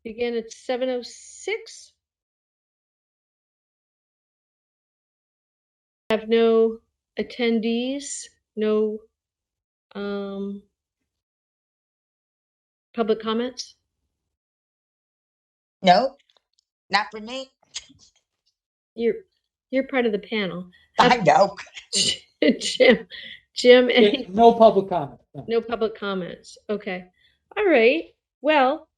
begin at 7:06. Have no attendees, no public comments. No, not for me. You're part of the panel. I know. Jim, any, No public comment. no public comments. Okay. All right. Well,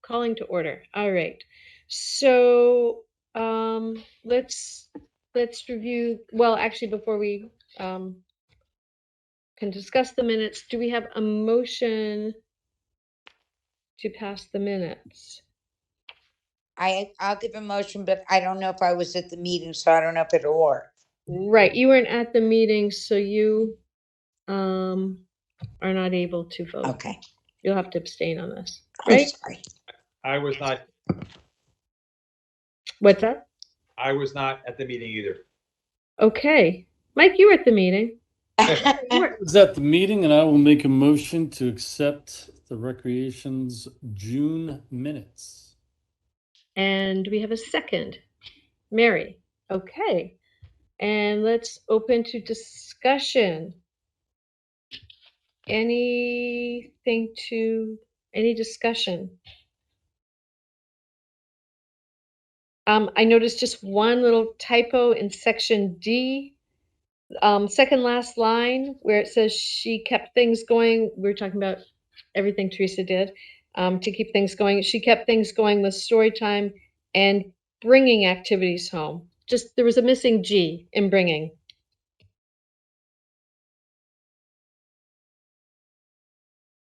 calling to order. All right. So let's review. Well, actually, before we can discuss the minutes, do we have a motion to pass the minutes? I'll give a motion, but I don't know if I was at the meeting, so I don't know if it'll work. Right, you weren't at the meeting, so you are not able to vote. Okay. You'll have to abstain on this, I'm right? sorry. I was not. What's that? I was not at the meeting either. Okay, Mike, you were at the meeting. I was at the meeting, and I will make a motion to accept the Recreation's June minutes. And do we have a second? Mary. Okay. And let's open to discussion. Any discussion? I noticed just one little typo in section D, second last line, where it says she kept things going. We were talking about everything Teresa did to keep things going. She kept things going with story time and bringing activities home. Just there was a missing G in bringing.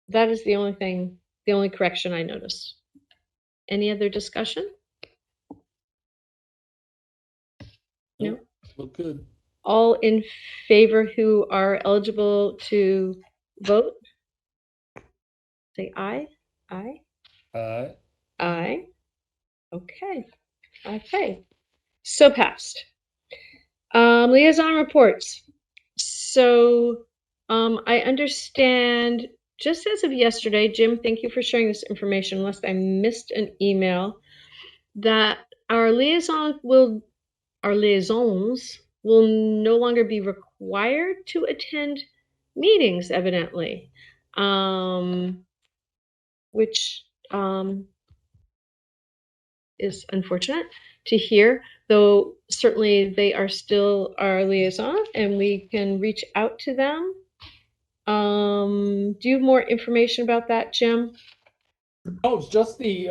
That is the only correction I noticed. Any other discussion? No? Look good. All in favor who are eligible to vote? Say aye. Aye. Aye. Okay. Okay. So passed. Liaison reports. So I understand, just as of yesterday, Jim, thank you for sharing this information, unless I missed an email, that our liaisons will no longer be required to attend meetings, evidently, which is unfortunate to hear, though certainly they are still our liaison and we can reach out to them. Do you have more information about that, Jim? Oh, it's just the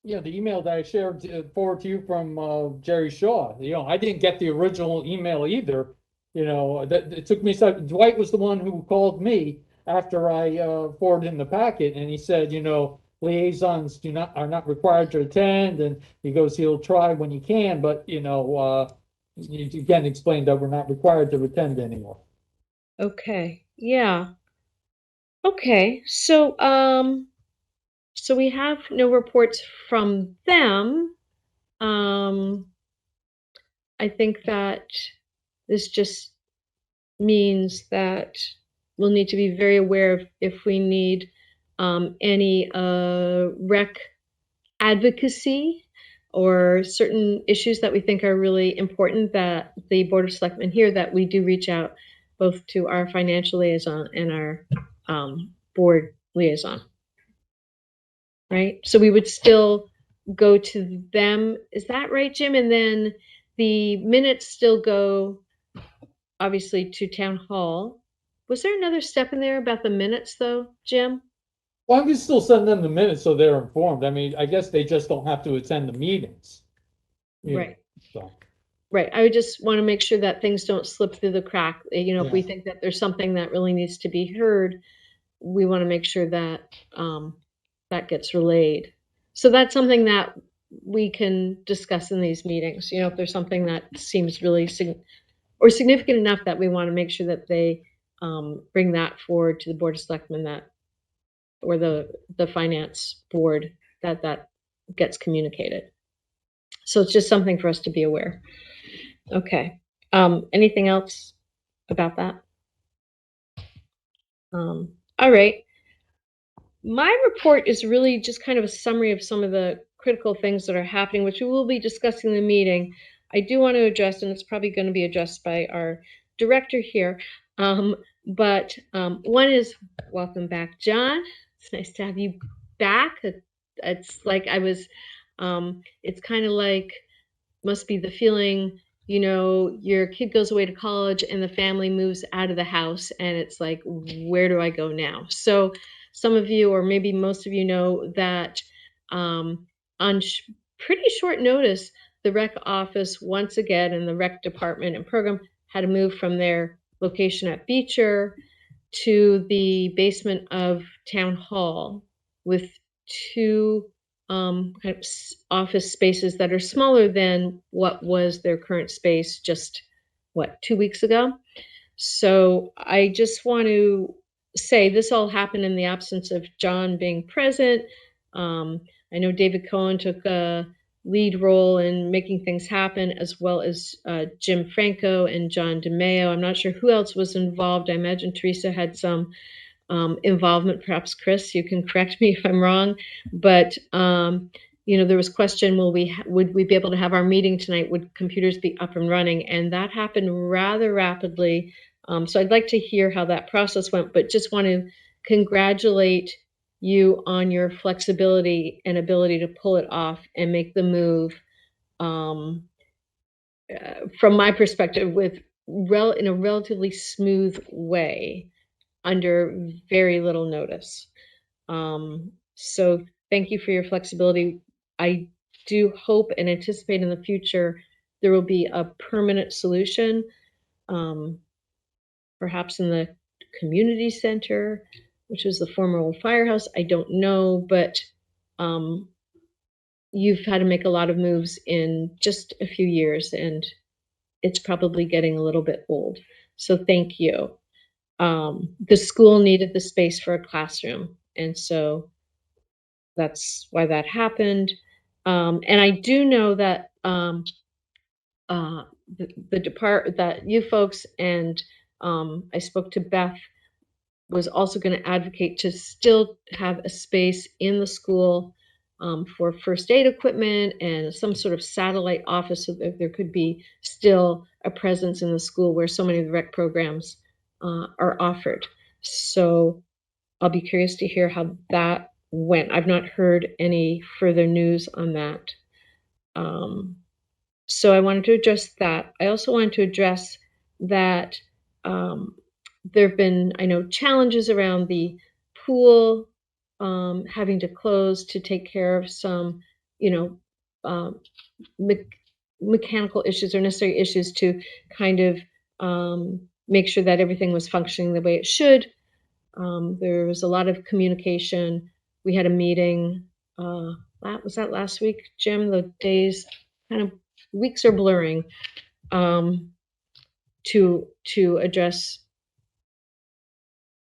email that I shared forward to you from Jerry Shaw. I didn't get the original email either. It took me Dwight was the one who called me after I forwarded him the packet, and he said, liaisons are not required to attend, and he goes, he'll try when he can, but you again explained that we're not required to attend anymore. Okay. Yeah. Okay. So so we have no reports from them. I think that this just means that we'll need to be very aware of if we need any rec advocacy or certain issues that we think are really important, that the Board of Selectmen here, that we do reach out both to our financial liaison and our board liaison. Right? So we would still go to them. Is that right, Jim? And then the minutes still go, obviously, to town hall. Was there another step in there about the minutes, though, Jim? Well, I can still send them the minutes so they're informed. I mean, I guess they just don't have to attend the meetings. Right. So. Right. I would just want to make sure that things don't slip through the crack. If we Yeah. think that there's something that really needs to be heard, we want to make sure that that gets relayed. So that's something that we can discuss in these meetings. If there's something that seems really significant enough that we want to make sure that they bring that forward to the Board of Selectmen, or the finance board, that gets communicated. So it's just something for us to be aware. Okay. Anything else about that? All right. My report is really just kind of a summary of some of the critical things that are happening, which we will be discussing in the meeting. I do want to address, and it's probably going to be addressed by our director here. One is, welcome back, John. It's nice to have you back. It's like I was, it's kind of like, must be the feeling, your kid goes away to college and the family moves out of the house, and it's like, where do I go now? So some of you, or maybe most of you, know that on pretty short notice, the rec office once again, and the rec department and program had to move from their location at Beecher to the basement of Town Hall with two kind of office spaces that are smaller than what was their current space just, 2 weeks ago? So I just want to say this all happened in the absence of John being present. I know David Cohen took a lead role in making things happen, as well as Jim Franco and John DeMeo. I'm not sure who else was involved. I imagine Teresa had some involvement. Perhaps Chris, you can correct me if I'm wrong. But there was question: would we be able to have our meeting tonight? Would computers be up and running? And that happened rather rapidly. So I'd like to hear how that process went. But just want to congratulate you on your flexibility and ability to pull it off and make the move. From my perspective, in a relatively smooth way, under very little notice. So thank you for your flexibility. I do hope and anticipate in the future there will be a permanent solution, perhaps in the community center, which is the former old firehouse. I don't know, but you've had to make a lot of moves in just a few years, and it's probably getting a little bit old. So thank you. The school needed the space for a classroom, and so that's why that happened. And I do know that that you folks, and I spoke to Beth, was also going to advocate to still have a space in the school for first aid equipment and some sort of satellite office, so that there could be still a presence in the school where so many of the rec programs are offered. So I'll be curious to hear how that went. I've not heard any further news on that. So I wanted to address that. I also wanted to address that there have been, I know, challenges around the pool having to close to take care of some, mechanical issues or necessary issues to kind of make sure that everything was functioning the way it should. There was a lot of communication. We had a meeting, was that last week, Jim? The days, kind of weeks are blurring, to address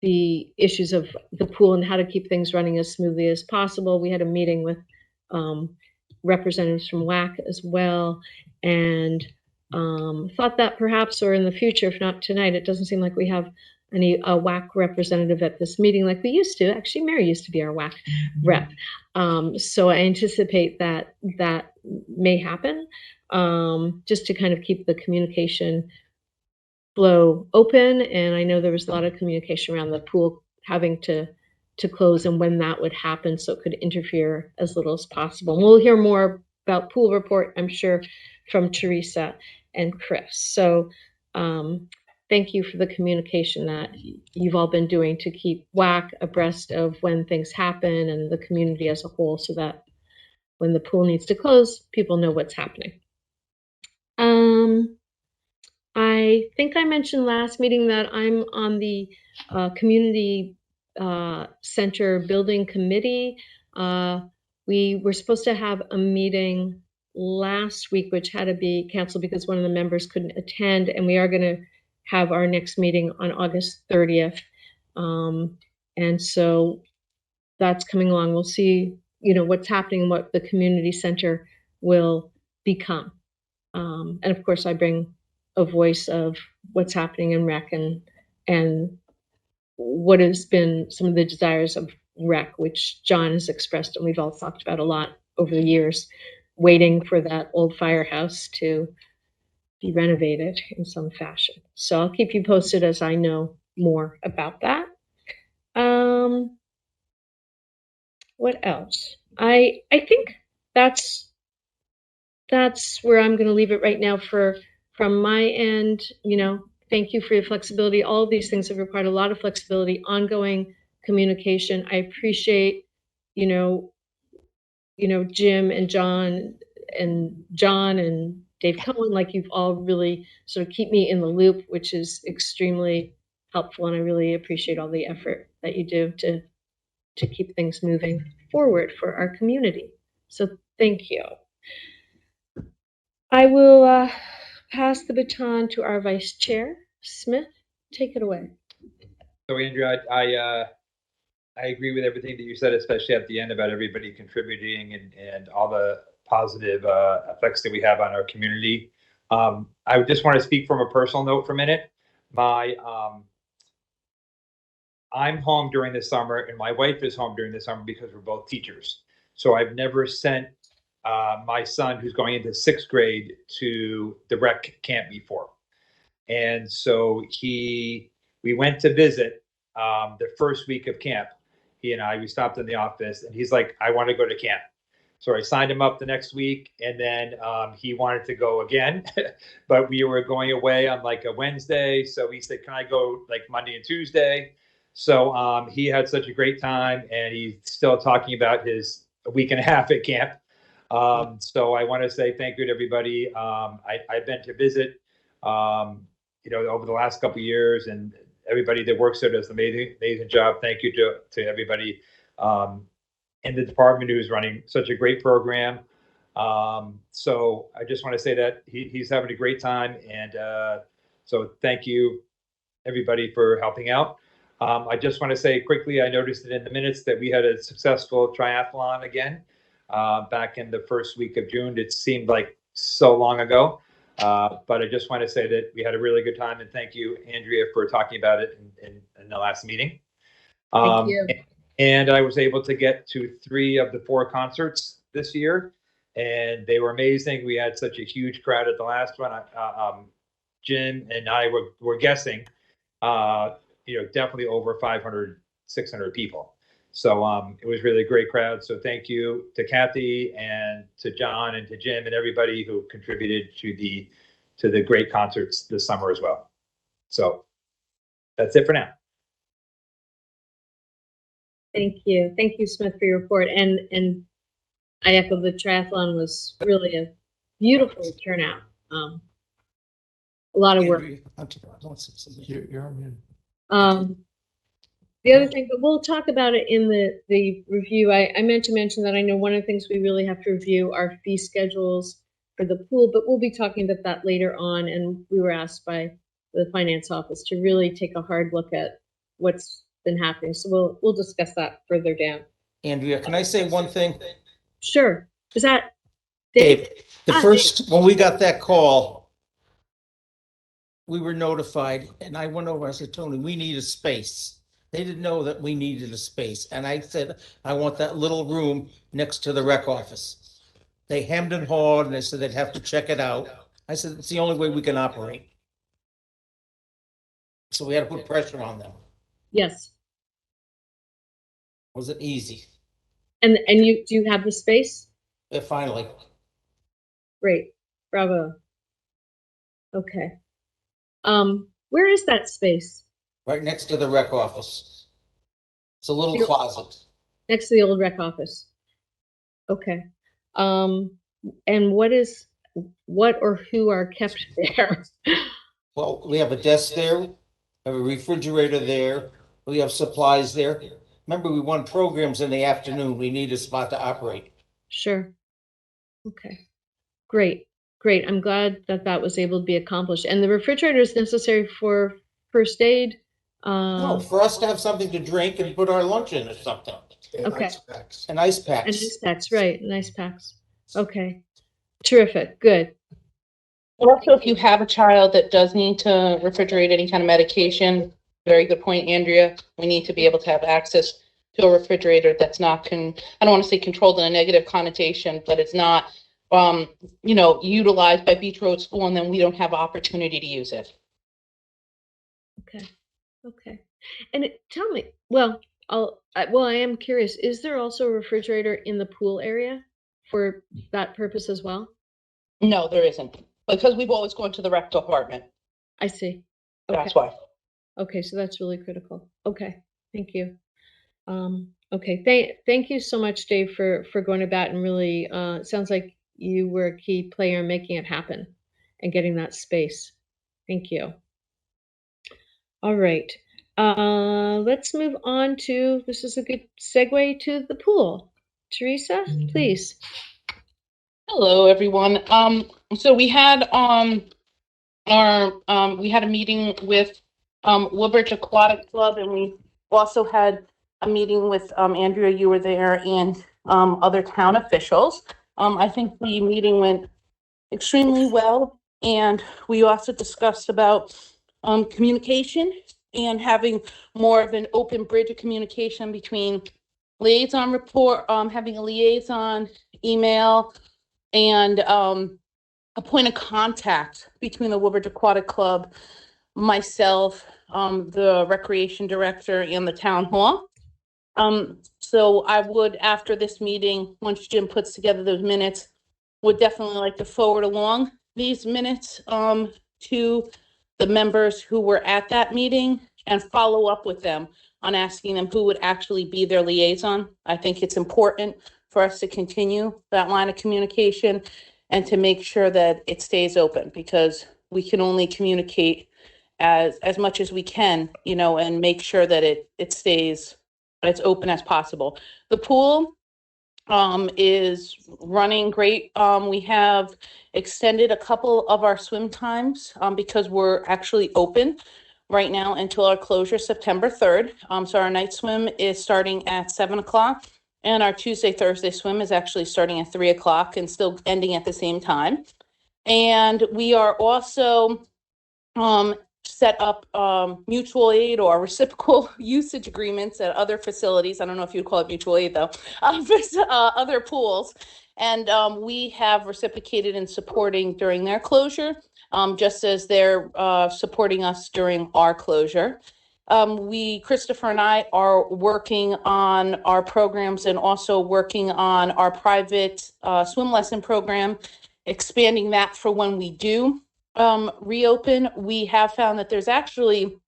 the issues of the pool and how to keep things running as smoothly as possible. We had a meeting with representatives from WAC as well, and thought that perhaps, or in the future, if not tonight, it doesn't seem like we have any WAC representative at this meeting like we used to. Actually, Mary used to be our WAC rep. So I anticipate that may happen, just to kind of keep the communication flow open. And I know there was a lot of communication around the pool having to close and when that would happen, so it could interfere as little as possible. And we'll hear more about pool report, I'm sure, from Teresa and Chris. So thank you for the communication that you've all been doing to keep WAC abreast of when things happen and the community as a whole, so that when the pool needs to close, people know what's happening. I think I mentioned last meeting that I'm on the community center building committee. We were supposed to have a meeting last week, which had to be canceled because one of the members couldn't attend, and we are going to have our next meeting on August 30th. And so that's coming along. We'll see, what's happening, what the community center will become. And of course, I bring a voice of what's happening in rec and what has been some of the desires of rec, which John has expressed and we've all talked about a lot over the years, waiting for that old firehouse to be renovated in some fashion. So I'll keep you posted as I know more about that. What else? I think that's where I'm going to leave it right now from my end. Thank you for your flexibility. All of these things have required a lot of flexibility, ongoing communication. I appreciate, Jim and John and Dave Cohen, like you've all really sort of keep me in the loop, which is extremely helpful. And I really appreciate all the effort that you do to keep things moving forward for our community. So thank you. I will pass the baton to our vice chair, Smith. Take it away. So Andrea, I agree with everything that you said, especially at the end about everybody contributing and all the positive effects that we have on our community. I just want to speak from a personal note for a minute. I'm home during the summer and my wife is home during the summer because we're both teachers. So I've never sent my son, who's going into 6th grade, to the rec camp before. And so we went to visit the first week of camp. He and we stopped in the office and he's like, I want to go to camp. So I signed him up the next week and then he wanted to go again, but we were going away on like a Wednesday. So he said, can I go like Monday and Tuesday? So he had such a great time and he's still talking about his week and a half at camp. So I want to say thank you to everybody. I've been to visit, over the last couple of years, and everybody that works there does an amazing job. Thank you to everybody in the department who's running such a great program. So I just want to say that he's having a great time, and so thank you everybody for helping out. I just want to say quickly, I noticed it in the minutes that we had a successful triathlon again back in the first week of June. It seemed like so long ago. But I just want to say that we had a really good time, and thank you, Andrea, for talking about it in the last meeting. Thank you. And I was able to get to 3 of the 4 concerts this year, and they were amazing. We had such a huge crowd at the last one. Jim and I were guessing, definitely over 500, 600 people. So it was really a great crowd. So thank you to Kathy and to John and to Jim and everybody who contributed to the great concerts this summer as well. So that's it for now. Thank you, Smith, for your report. And I echo the triathlon was really a beautiful turnout. A lot of work. The other thing, but we'll talk about it in the review. I meant to mention that I know one of the things we really have to review are fee schedules for the pool, but we'll be talking about that later on. And we were asked by the finance office to really take a hard look at what's been happening. So we'll discuss that further down. Andrea, can I say one thing? Sure. Is that Dave? When we got that call, we were notified, and I went over, I said, Tony, we need a space. They didn't know that we needed a space. And I said, I want that little room next to the rec office. They hemmed and hawed, and they said they'd have to check it out. I said, it's the only way we can operate. So we had to put pressure on them. Yes. Wasn't easy. And do you have the space? Yeah, finally. Great. Bravo. Okay. Where is that space? Right next to the rec office. It's a little closet. Next to the old rec office. Okay. And what or who are kept there? Well, we have a desk there, we have a refrigerator there, we have supplies there. Remember, we won programs in the afternoon. We need a spot to operate. Sure. Okay. Great. I'm glad that was able to be accomplished. And the refrigerator is necessary for first aid. No, for us to have something to drink and put our lunch in or something. Okay. And ice packs. And ice packs, right? And ice packs. Okay. Terrific. Good. Also, if you have a child that does need to refrigerate any kind of medication, very good point, Andrea. We need to be able to have access to a refrigerator that's not I don't want to say controlled in a negative connotation, but it's not, utilized by Beach Road School, and then we don't have opportunity to use it. Okay. And tell me, well, I am curious, is there also a refrigerator in the pool area for that purpose as well? No, there isn't, because we've always gone to the rec department. I see. Okay. That's why. Okay, so that's really critical. Okay, thank you. Okay, thank you so much, Dave, for going to bat, and really, it sounds like you were a key player in making it happen and getting that space. Thank you. All right, let's move on to, this is a good segue to the pool. Teresa, please. Hello, everyone. So we had we had a meeting with Woodbridge Aquatic Club, and we also had a meeting with Andrea, you were there, and other town officials. I think the meeting went extremely well, and we also discussed about communication and having more of an open bridge of communication between liaison report, having a liaison email, and a point of contact between the Woodbridge Aquatic Club, myself, the recreation director, and the town hall. So I would, after this meeting, once Jim puts together those minutes, would definitely like to forward along these minutes to the members who were at that meeting and follow up with them on asking them who would actually be their liaison. I think it's important for us to continue that line of communication and to make sure that it stays open, because we can only communicate as much as we can, and make sure that it stays as open as possible. The pool is running great. We have extended a couple of our swim times because we're actually open right now until our closure September 3rd. So our night swim is starting at 7 o'clock, and our Tuesday, Thursday swim is actually starting at 3 o'clock and still ending at the same time. And we are also set up mutual aid or reciprocal usage agreements at other facilities. I don't know if you'd call it mutual aid, though, for other pools. And we have reciprocated in supporting during their closure, just as they're supporting us during our closure. Christopher and I are working on our programs and also working on our private swim lesson program, expanding that for when we do reopen. We have found that there's actually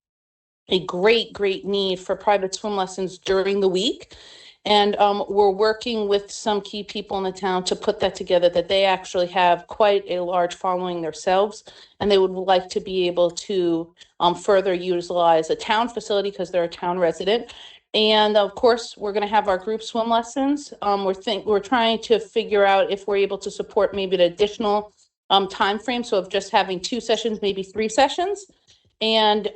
a great need for private swim lessons during the week. And we're working with some key people in the town to put that together, that they actually have quite a large following themselves, and they would like to be able to further utilize a town facility because they're a town resident. And of course, we're going to have our group swim lessons. We're trying to figure out if we're able to support maybe an additional time frame, so of just having 2 sessions, maybe 3 sessions, and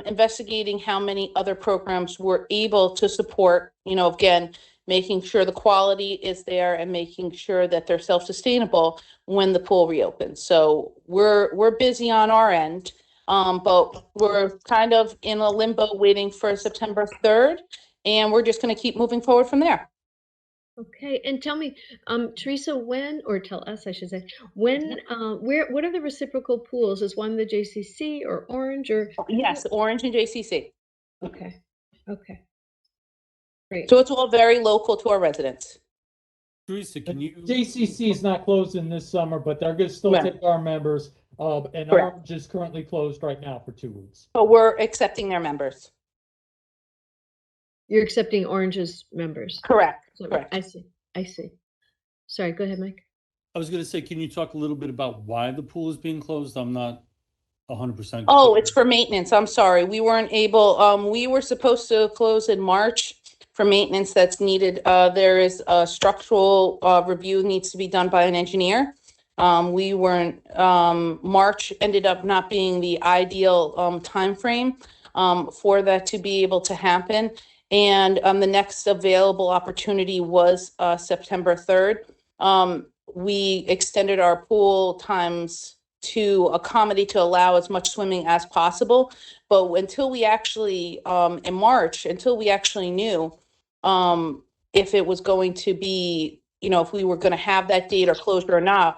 investigating how many other programs we're able to support, again, making sure the quality is there and making sure that they're self-sustainable when the pool reopens. So we're busy on our end, but we're kind of in a limbo waiting for September 3rd, and we're just going to keep moving forward from there. Okay, and tell me, Teresa, or tell us, I should say, what are the reciprocal pools? Is one the JCC or Orange or? Yes, Orange and JCC. Okay, great. So it's all very local to our residents. Teresa, can you? JCC is not closing this summer, but they're going to still Right. take our members. And Correct. Orange is currently closed right now for 2 weeks. But we're accepting their members. You're accepting Orange's members? Correct. So, Correct. I see. Sorry, go ahead, Mike. I was going to say, can you talk a little bit about why the pool is being closed? I'm not 100%. Oh, it's for maintenance. I'm sorry. We weren't able, we were supposed to close in March for maintenance that's needed. There is a structural review needs to be done by an engineer. We weren't, March ended up not being the ideal timeframe for that to be able to happen. And the next available opportunity was September 3rd. We extended our pool times to accommodate, to allow as much swimming as possible. But until we actually, in March, until we actually knew if it was going to be, you know, if we were going to have that date or closure or not.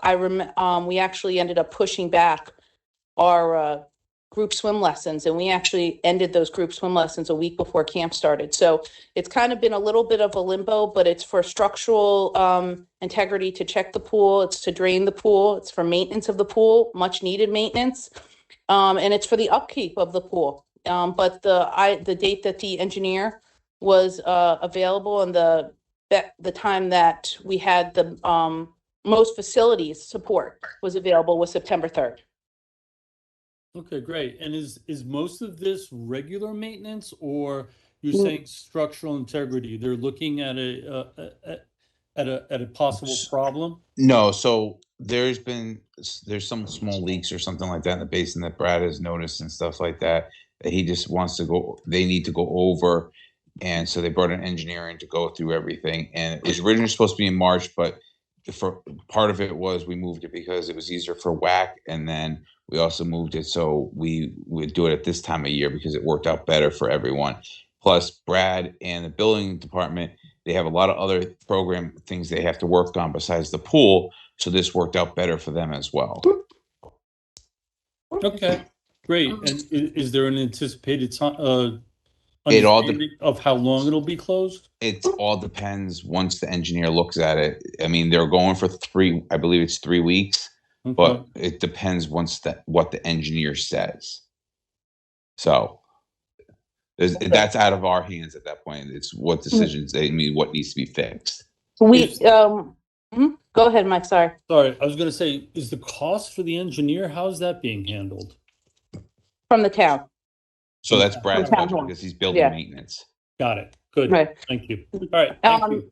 We actually ended up pushing back our group swim lessons, and we actually ended those group swim lessons a week before camp started. So it's kind of been a little bit of a limbo, but it's for structural integrity, to check the pool, it's to drain the pool, it's for maintenance of the pool, much needed maintenance, and it's for the upkeep of the pool. But the date that the engineer was available, and the time that we had the most facilities support was available, was September 3rd. Okay, great. And is most of this regular maintenance, or you're Mm. saying structural integrity? They're looking at a possible problem? No, so there's some small leaks or something like that in the basin that Brad has noticed and stuff like that, that he just wants to go, they need to go over. And so they brought an engineer in to go through everything. And it was originally supposed to be in March, but for part of it was we moved it because it was easier for WAC. And then we also moved it so we would do it at this time of year because it worked out better for everyone. Plus Brad and the building department, they have a lot of other program things they have to work on besides the pool. So this worked out better for them as well. Okay, great. And is there an anticipated time, It all understanding of how long it'll be closed? It all depends once the engineer looks at it. I mean, they're going for I believe it's 3 weeks, but Okay. it depends what the engineer says. So that's out of our hands at that point. It's what decisions what needs to be fixed. Go ahead, Mike, sorry. Sorry, I was gonna say, is the cost for the engineer, how's that being handled? From the town. So that's Brad's From town budget hall. because he's building Yeah. maintenance. Got it. Good. Right. Thank you. All right, thank you.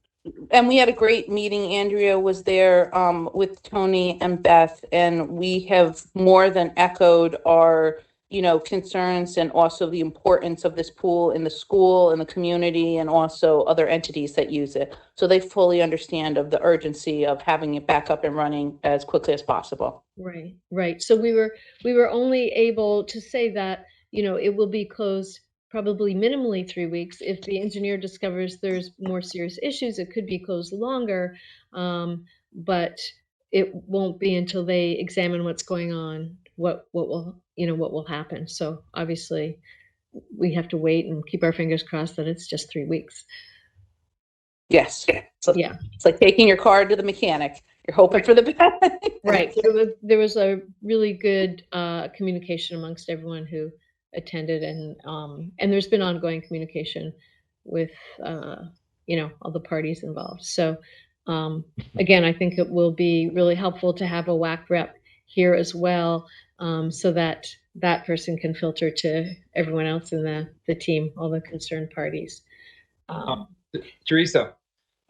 And we had a great meeting. Andrea was there with Tony and Beth, and we have more than echoed our, you know, concerns, and also the importance of this pool in the school, in the community, and also other entities that use it. So they fully understand of the urgency of having it back up and running as quickly as possible. Right, right. So we were only able to say that, you know, it will be closed probably minimally 3 weeks. If the engineer discovers there's more serious issues, it could be closed longer. But it won't be until they examine what's going on, what will happen. So obviously we have to wait and keep our fingers crossed that it's just 3 weeks. Yes. So Yeah. it's like taking your car to the mechanic. You're hoping for the best. Right. There was a really good communication amongst everyone who attended, and there's been ongoing communication with all the parties involved. So again, I think it will be really helpful to have a WAC rep here as well, so that that person can filter to everyone else in the team, all the concerned parties. Teresa,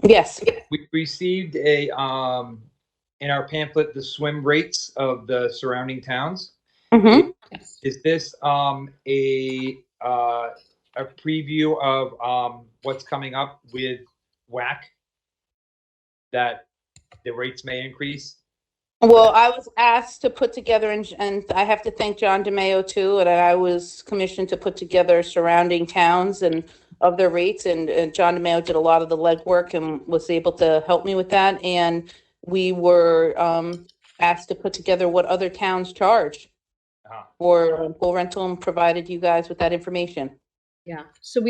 Yes. we received in our pamphlet, the swim rates of the surrounding towns. Mhm. Yes. Is this a preview of what's coming up with WAC, that the rates may increase? Well, I was asked to put together, and I have to thank John DeMeo too, and I was commissioned to put together surrounding towns and of their rates, and John DeMeo did a lot of the legwork and was able to help me with that. And we were asked to put together what other towns charge for pool rental, and provided you guys with that information. Yeah. So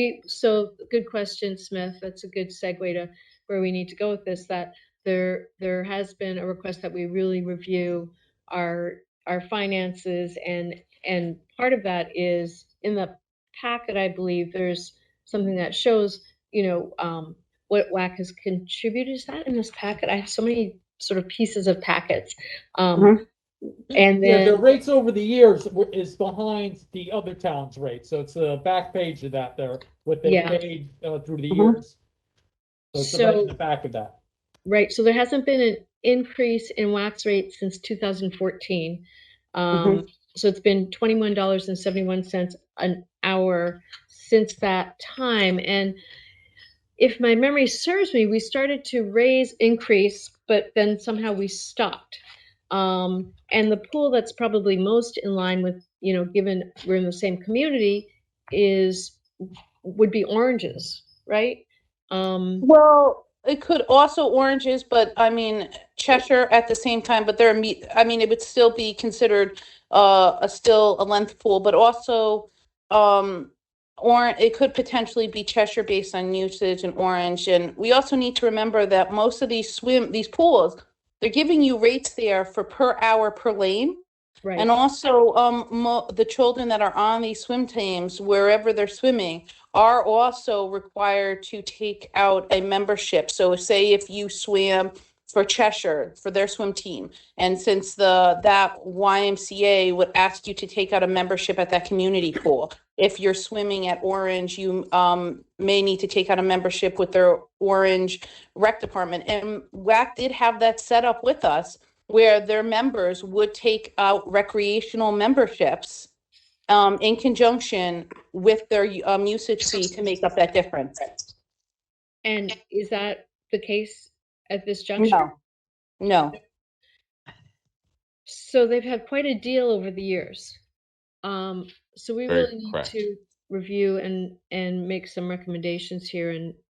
good question, Smith. That's a good segue to where we need to go with this, that there has been a request that we really review our finances, and part of that is in the packet. I believe there's something that shows, what WAC has contributed. Is that in this packet? I have so many sort of pieces of packets. And Yeah, then the rates over the years is behind the other town's rates. So it's the back page of that there, what they Yeah. paid through the years. So it's right in the back of that. Right. So there hasn't been an increase in wax rate since 2014. So it's been $21.71 an hour since that time. And if my memory serves me, we started to increase, but then somehow we stopped. And the pool that's probably most in line with, given we're in the same community, would be Oranges, right? Well, it could also oranges, but I mean Cheshire at the same time, but they're I mean, it would still be considered still a length pool, but also or it could potentially be Cheshire based on usage and orange. And we also need to remember that most of these pools, they're giving you rates there for per hour per lane. Right. And also, the children that are on these swim teams, wherever they're swimming, are also required to take out a membership. So say if you swam for Cheshire, for their swim team, and since that YMCA would ask you to take out a membership at that community pool. If you're swimming at Orange, you may need to take out a membership with their Orange rec department. And WAC did have that set up with us, where their members would take out recreational memberships in conjunction with their usage fee to make up that difference. And is that the case at this juncture? No. So they've had quite a deal over the years. So we Very really need correct. to review and make some recommendations here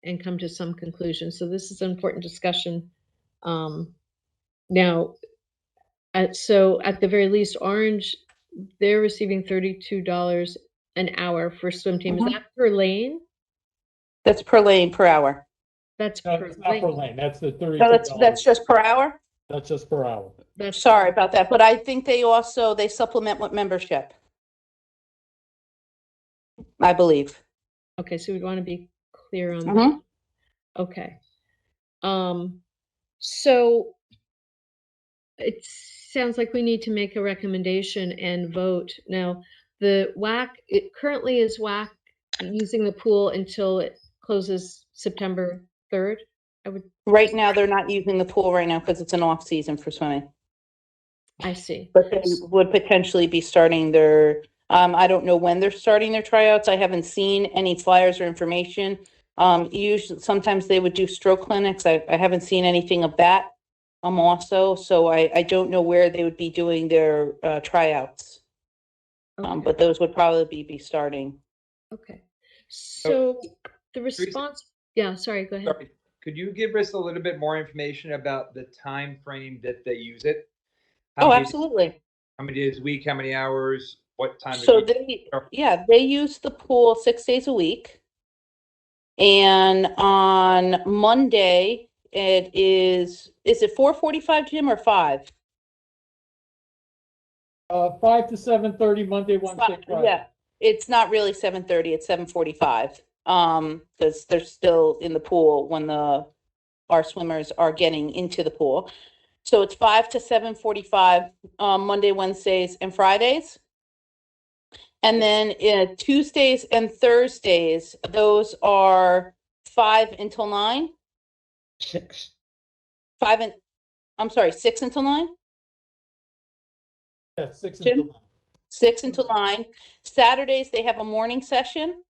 and come to some conclusions. So this is an important discussion. Now, so at the very least, Orange, they're receiving $32 an hour for swim team. Is that per lane? That's per lane per hour. That's No, per it's not per lane. That's the $32. No, that's just per hour. That's just per hour. That's Sorry about that, but I think they supplement with membership, I believe. okay. So we want to be clear on that. Mhm. Okay. So it sounds like we need to make a recommendation and vote. Now, the WAC, it currently is WAC using the pool until it closes September 3rd. Right now, they're not using the pool right now because it's an off season for swimming. I see. But they would potentially be starting their, I don't know when they're starting their tryouts. I haven't seen any flyers or information. Usually, sometimes they would do stroke clinics. I haven't seen anything of that. Also, so I don't know where they would be doing their tryouts. Okay. But those would probably be starting. Okay. So the response, yeah, sorry, go ahead. Sorry, could you give us a little bit more information about the time frame that they use it? Oh, absolutely. How many days a week? How many hours? What time? So they use the pool 6 days a week. And on Monday, is it 4:45, Jim, or 5? 5 to 7:30 Monday, Wednesday, Friday. Yeah, it's not really 7:30, it's 7:45. Because they're still in the pool when our swimmers are getting into the pool. So it's 5 to 7:45, Monday, Wednesdays, and Fridays. And then Tuesdays and Thursdays, those are 5 until 9. 6. 6 until 9. Yeah, 6 Jim? until 9. 6 until 9. Saturdays, they have a morning session,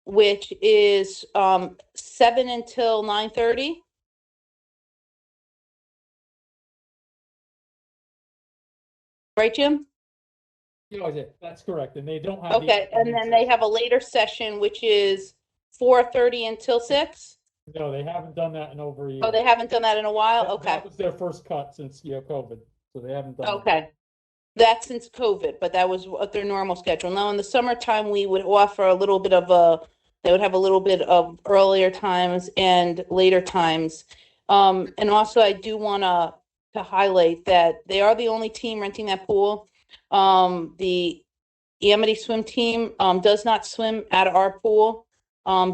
which is 7 until 9:30. Right, Jim? Yeah, that's correct. And they don't have. Okay, and then they have a later session, which is 4:30 until 6. No, they haven't done that in over a year. Oh, they haven't done that in a while? That Okay, was their first cut since, COVID. So they haven't done it. okay. That's since COVID, but that was their normal schedule. Now, in the summertime, we would offer a little bit of they would have a little bit of earlier times and later times. And also, I do want to highlight that they are the only team renting that pool. The Amity swim team does not swim at our pool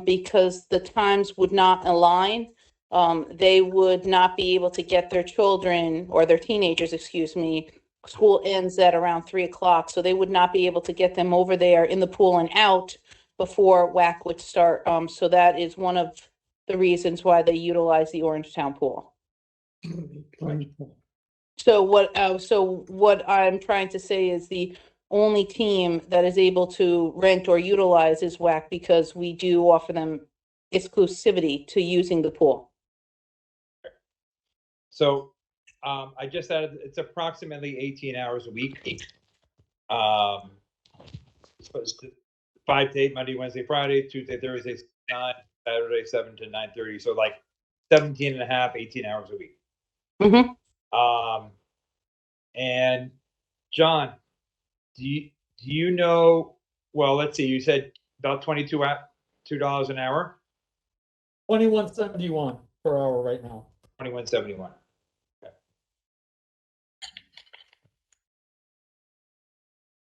because the times would not align. They would not be able to get their children or their teenagers, excuse me. School ends at around 3:00, so they would not be able to get them over there in the pool and out before WAC would start. So that is one of the reasons why they utilize the Orangetown pool. So what I'm trying to say is the only team that is able to rent or utilize is WAC because we do offer them exclusivity to using the pool. So I just added, it's approximately 18 hours a week. So it's 5 to 8, Monday, Wednesday, Friday, Tuesday, Thursday, 9, Saturday, 7 to 9:30, so like 17 and a half, 18 hours a week. Mm-hmm. And John, do you know, well, let's see, you said about $22 an hour, 21.71 per hour right now. 21.71. Okay.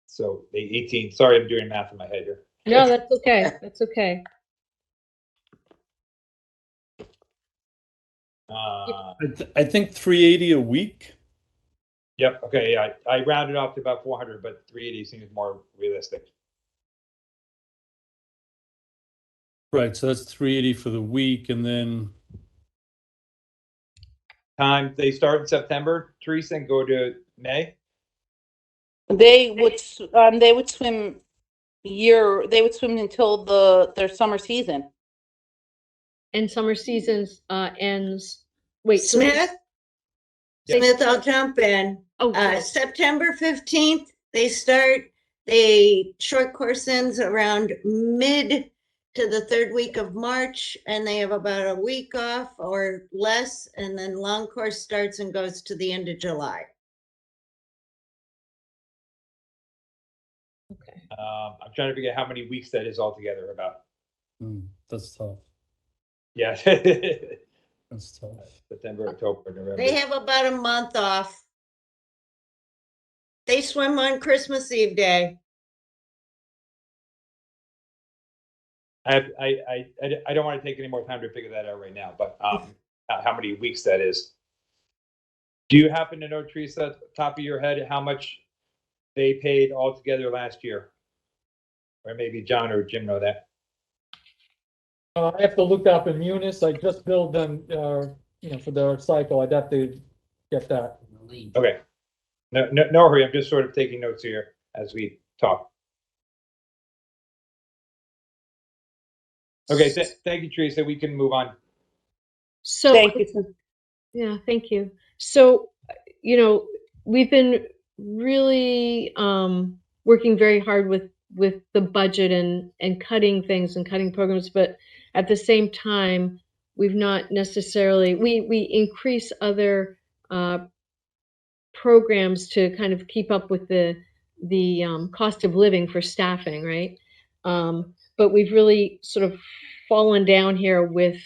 So the 18, sorry, I'm doing math in my head here. No, that's okay. That's okay. I think 380 a week. Yep, okay, yeah, I rounded off to about 400, but 380 seems more realistic. Right, so that's 380 for the week, and then Time, they start in September, Teresa, and go to May? They would swim they would swim until their summer season. And summer seasons ends, wait. Smith? Smith, I'll jump in. Oh, good. September 15th, they start. They short course ends around mid to the third week of March, and they have about a week off or less, and then long course starts and goes to the end of July. Okay. I'm trying to figure out how many weeks that is altogether about. that's tough. Yeah. That's tough. September, October, November. They have about a month off. They swim on Christmas Eve day. I don't want to take any more time to figure that out right now, but how many weeks that is. Do you happen to know, Teresa, at the top of your head, how much they paid altogether last year? Or maybe John or Jim know that. I have to look up in Munis. I just billed them, for their cycle. I'd have to get that. Okay. No hurry. I'm just sort of taking notes here as we talk. Okay. Thank you, Teresa. We can move on. So, Thank you. yeah, thank you. So, we've been really working very hard with the budget and cutting things and cutting programs, but at the same time, we've not necessarily, we increase other programs to kind of keep up with the cost of living for staffing, right? But we've really sort of fallen down here with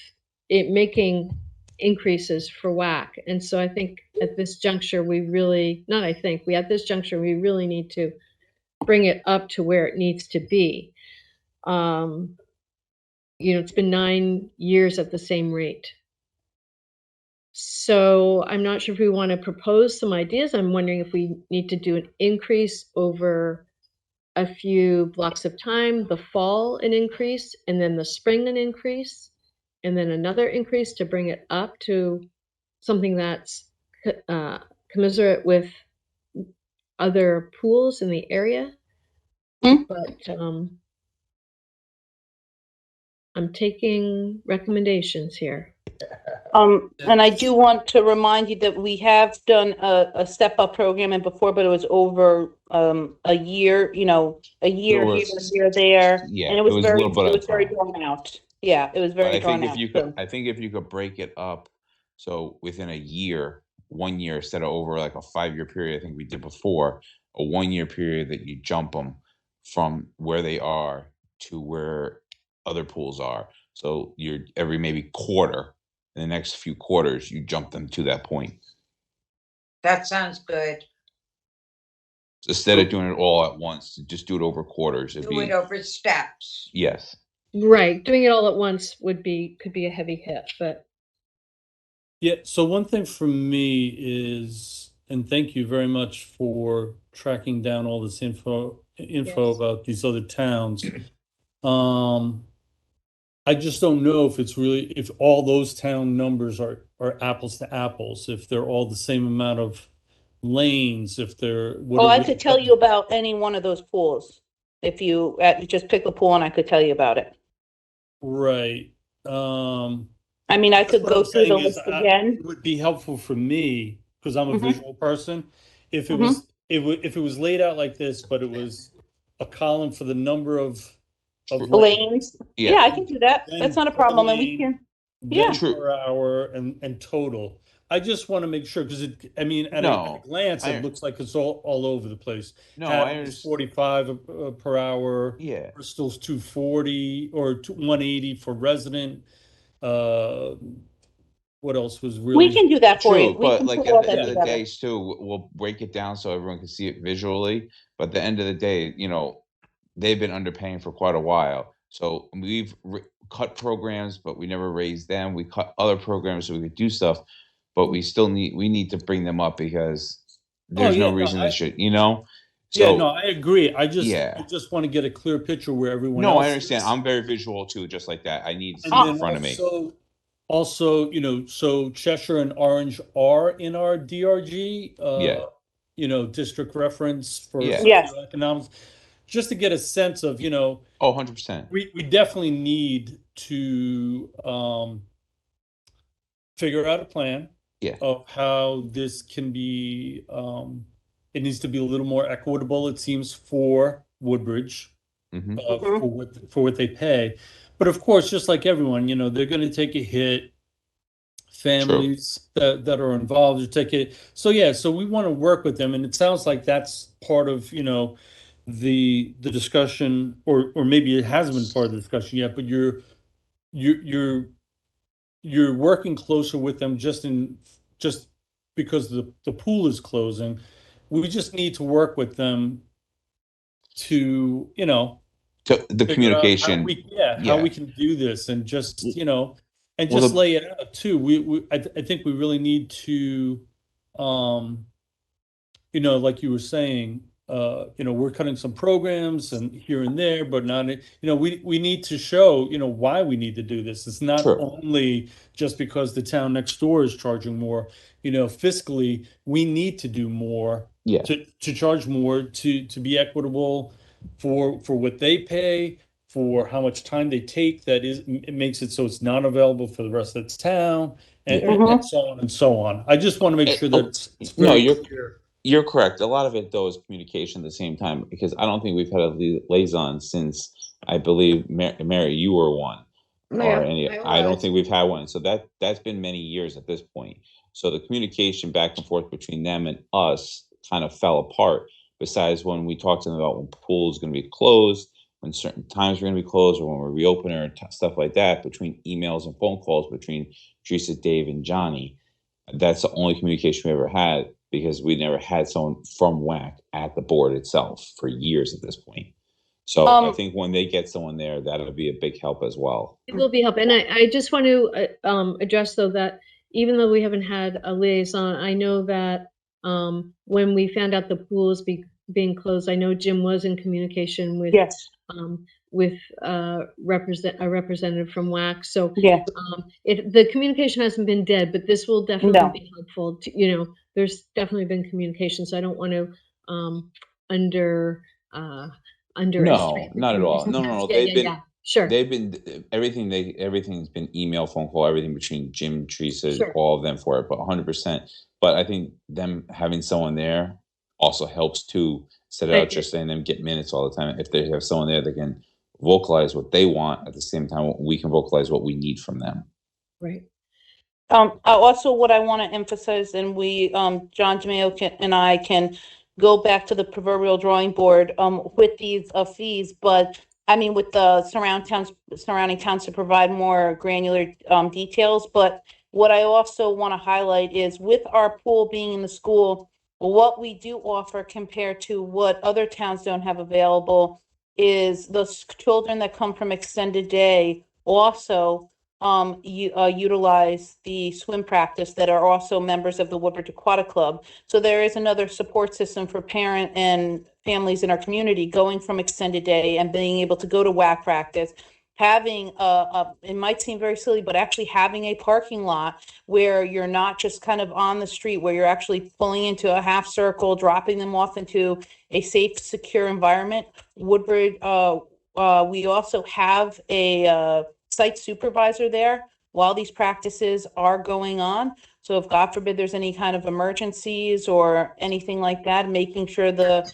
it making increases for WAC. And so I think at this juncture, we really need to bring it up to where it needs to be. It's been 9 years at the same rate. So I'm not sure if we want to propose some ideas. I'm wondering if we need to do an increase over a few blocks of time, the fall an increase, and then the spring an increase, and then another increase to bring it up to something that's commensurate with other pools in the area. But I'm taking recommendations here. And I do want to remind you that we have done a step-up program and before, but it was over a year, a year here, a year there. Yeah, And it was a little bit at a very time. drawn out. Yeah, it was very drawn out. I think if you could break it up, so within a year, 1 year instead of over like a 5-year period, I think we did before, a 1-year period that you jump them from where they are to where other pools are. So you're every maybe quarter, in the next few quarters, you jump them to that point. That sounds good. So instead of doing it all at once, just do it over quarters. Do it over steps. Yes. Right. Doing it all at once could be a heavy hit, but Yeah, so one thing for me is, and thank you very much for tracking down all this info Yes. about these other towns. I just don't know if all those town numbers are apples to apples, if they're all the same amount of lanes, if they're. I could tell you about any one of those pools. If you just pick a pool and I could tell you about it. Right. I mean, I could go through the list again. It would be helpful for me because I'm a visual person. If it was laid out like this, but it was a column for the number of of Lanes. Yeah, I can do that. Then That's not a per problem. And we lane, can, then yeah. True. per hour and total. I just want to make sure, because I mean, at a No, glance, I- it looks like it's all over the place. No, I Haddon's understand. 45 per hour. Yeah. Bristol's 240 or 180 for resident. Uh, what else was really? We can do that for you. True, We but can like put at all the that end of the together. day, Stu, we'll break it down so everyone can see it visually. But at the end of the day, you know, they've been underpaying for quite a while. So we've cut programs, but we never raised them. We cut other programs so we could do stuff, but we need to bring them up because there's no yeah, no, reason they should, you know? Yeah, no, So I agree. I yeah. just want to get a clear picture where everyone No, I else understand. is. I'm very visual too, just like that. I need to see And it in then front of me. also, you know, so Cheshire and Orange are in our DRG, Yeah. you know, district reference for Yeah. Yes. socioeconomics, just to get a sense of, you know, Oh, 100%. we definitely need to figure out a plan Yeah. of how this can be, it needs to be a little more equitable, it seems, for Woodbridge. Mhm. For what they pay. But of course, just like everyone, you know, they're going to take a hit. Families that are involved to take it. So yeah, so we want to work with them, and it sounds like that's part of, you know, the discussion, or maybe it hasn't been part of the discussion yet. But you're working closer with them just because the pool is closing. We just need to work with them to, you know, To the figure out communication. how we can do this, and just, you know, and Well, just the- lay it out too. I think we really need to, you know, like you were saying, you know, we're cutting some programs and here and there, but not, you know, we need to show, you know, why we need to do this. It's not True. only just because the town next door is charging more, you know, fiscally, we need to do more. Yeah. To charge more, to be equitable for what they pay, for how much time they take, it makes it so it's not available for the rest of the town, and, Mhm. and so on and so on. I just want to make sure that it's No, very clear. You're correct. A lot of it though is communication at the same time, because I don't think we've had a liaison since, I believe, Mary, you were one. Yeah, Or any, I I don't was. think we've had one. So that's been many years at this point. So the communication back and forth between them and us kind of fell apart. Besides when we talked to them about when pool is going to be closed, when certain times we're going to be closed, or when we're reopening, or stuff like that, between emails and phone calls between Teresa, Dave, and Johnny. That's the only communication we ever had, because we never had someone from WAC at the board itself for years at this point. So I think when they get someone there, that'll be a big help as well. It will be help. And I just want to address, though, that even though we haven't had a liaison, I know that when we found out the pools being closed, I know Jim was in communication with Yes. a representative from WAC. So Yeah. the communication hasn't been dead, but this will definitely No. be helpful. You know, there's definitely been communication, so I don't want to underestimate. No, not at all. No. Yeah. Sure. They've been everything's been email, phone call, everything between Jim, Teresa, Sure. all of them for it, but 100%. But I think them having someone there also helps too. Instead I of agree. just saying them get minutes all the time. If they have someone there that can vocalize what they want, at the same time we can vocalize what we need from them. Right. Also, what I want to emphasize, and John DeMeo and I can go back to the proverbial drawing board with these fees, but I mean, with the surrounding towns to provide more granular details. But what I also want to highlight is, with our pool being in the school, what we do offer compared to what other towns don't have available is those children that come from extended day also utilize the swim practice, that are also members of the Woodbridge Aquatic Club. So there is another support system for parent and families in our community going from extended day and being able to go to WAC practice, having it might seem very silly, but actually having a parking lot where you're not just kind of on the street, where you're actually pulling into a half circle, dropping them off into a safe, secure environment. Woodbridge, we also have a site supervisor there while these practices are going on. So if, God forbid, there's any kind of emergencies or anything like that, making sure the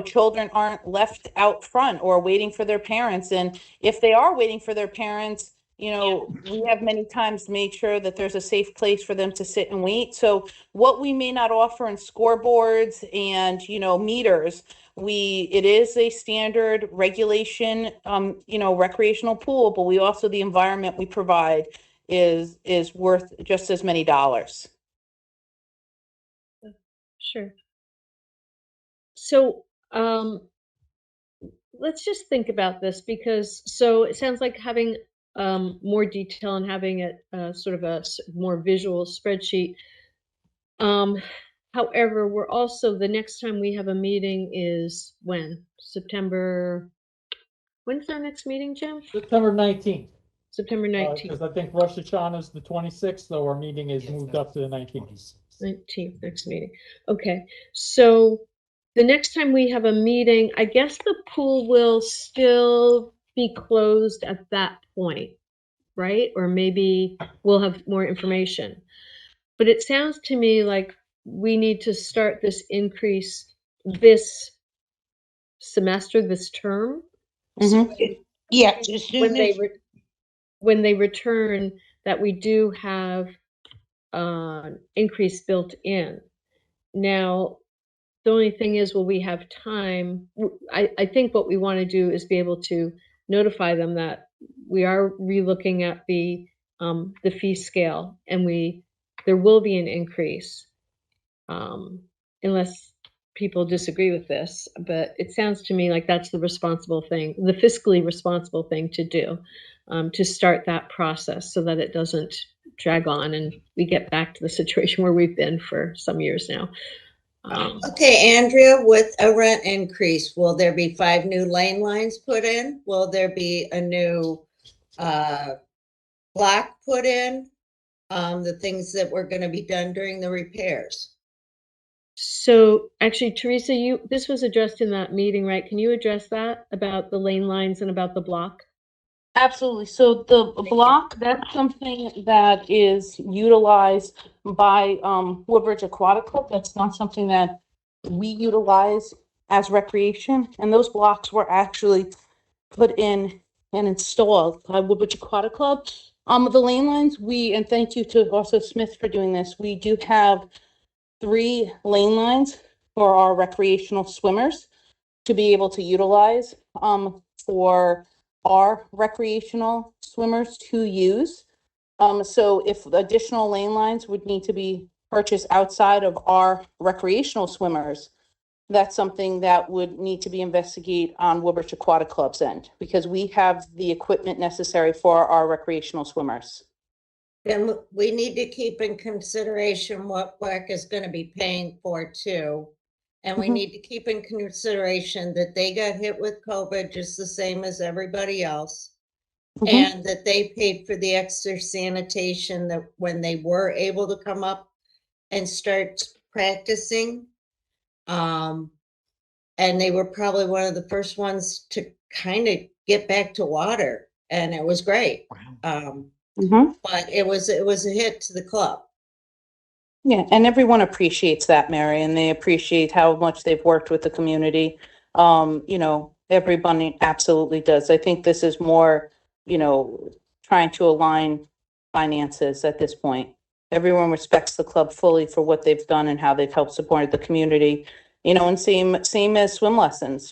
children aren't left out front or waiting for their parents. And if they are waiting for their parents, we have many times made sure that there's a safe place for them to sit and wait. So what we may not offer in scoreboards and, meters, it is a standard regulation, recreational pool, but we also, the environment we provide is worth just as many dollars. Sure. So, let's just think about this, because so it sounds like having more detail and having it sort of a more visual spreadsheet. However, we're also, the next time we have a meeting is when? September, when's our next meeting, Jim? September 19th. September 19th. Because I think Rosh Hashanah is the 26th, so our meeting is moved up to the 19th. 19th, next meeting. Okay, so the next time we have a meeting, I guess the pool will still be closed at that point, right? Or maybe we'll have more information. But it sounds to me like we need to start this increase this semester, this term. So Yeah, as soon when as, when they return, that we do have increase built in. Now, the only thing is, will we have time? I think what we want to do is be able to notify them that we are relooking at the fee scale, and there will be an increase, unless people disagree with this. But it sounds to me like that's the responsible thing, the fiscally responsible thing to do, to start that process so that it doesn't drag on and we get back to the situation where we've been for some years now. Okay, Andrea, with a rent increase, will there be 5 new lane lines put in? Will there be a new block put in? The things that were going to be done during the repairs? So actually, Teresa, this was addressed in that meeting, right? Can you address that about the lane lines and about the block? Absolutely. So the block, that's something that is utilized by Woodbridge Aquatic Club. That's not something that we utilize as recreation. And those blocks were actually put in and installed by Woodbridge Aquatic Club. The lane lines, and thank you to also Smith for doing this. We do have 3 lane lines for our recreational swimmers to be able to utilize for our recreational swimmers to use. So if additional lane lines would need to be purchased outside of our recreational swimmers, that's something that would need to be investigated on Woodbridge Aquatic Club's end, because we have the equipment necessary for our recreational swimmers. Then we need to keep in consideration what WEC is going to be paying for too. And we need to keep in consideration that they got hit with COVID just the same as everybody else. And that they paid for the extra sanitation that when they were able to come up and start practicing. And they were probably one of the first ones to kind of get back to water, and it was great. But it was a hit to the club. Yeah, and everyone appreciates that, Mary, and they appreciate how much they've worked with the community. Everybody absolutely does. I think this is more, trying to align finances at this point. Everyone respects the club fully for what they've done and how they've helped support the community. And same as swim lessons,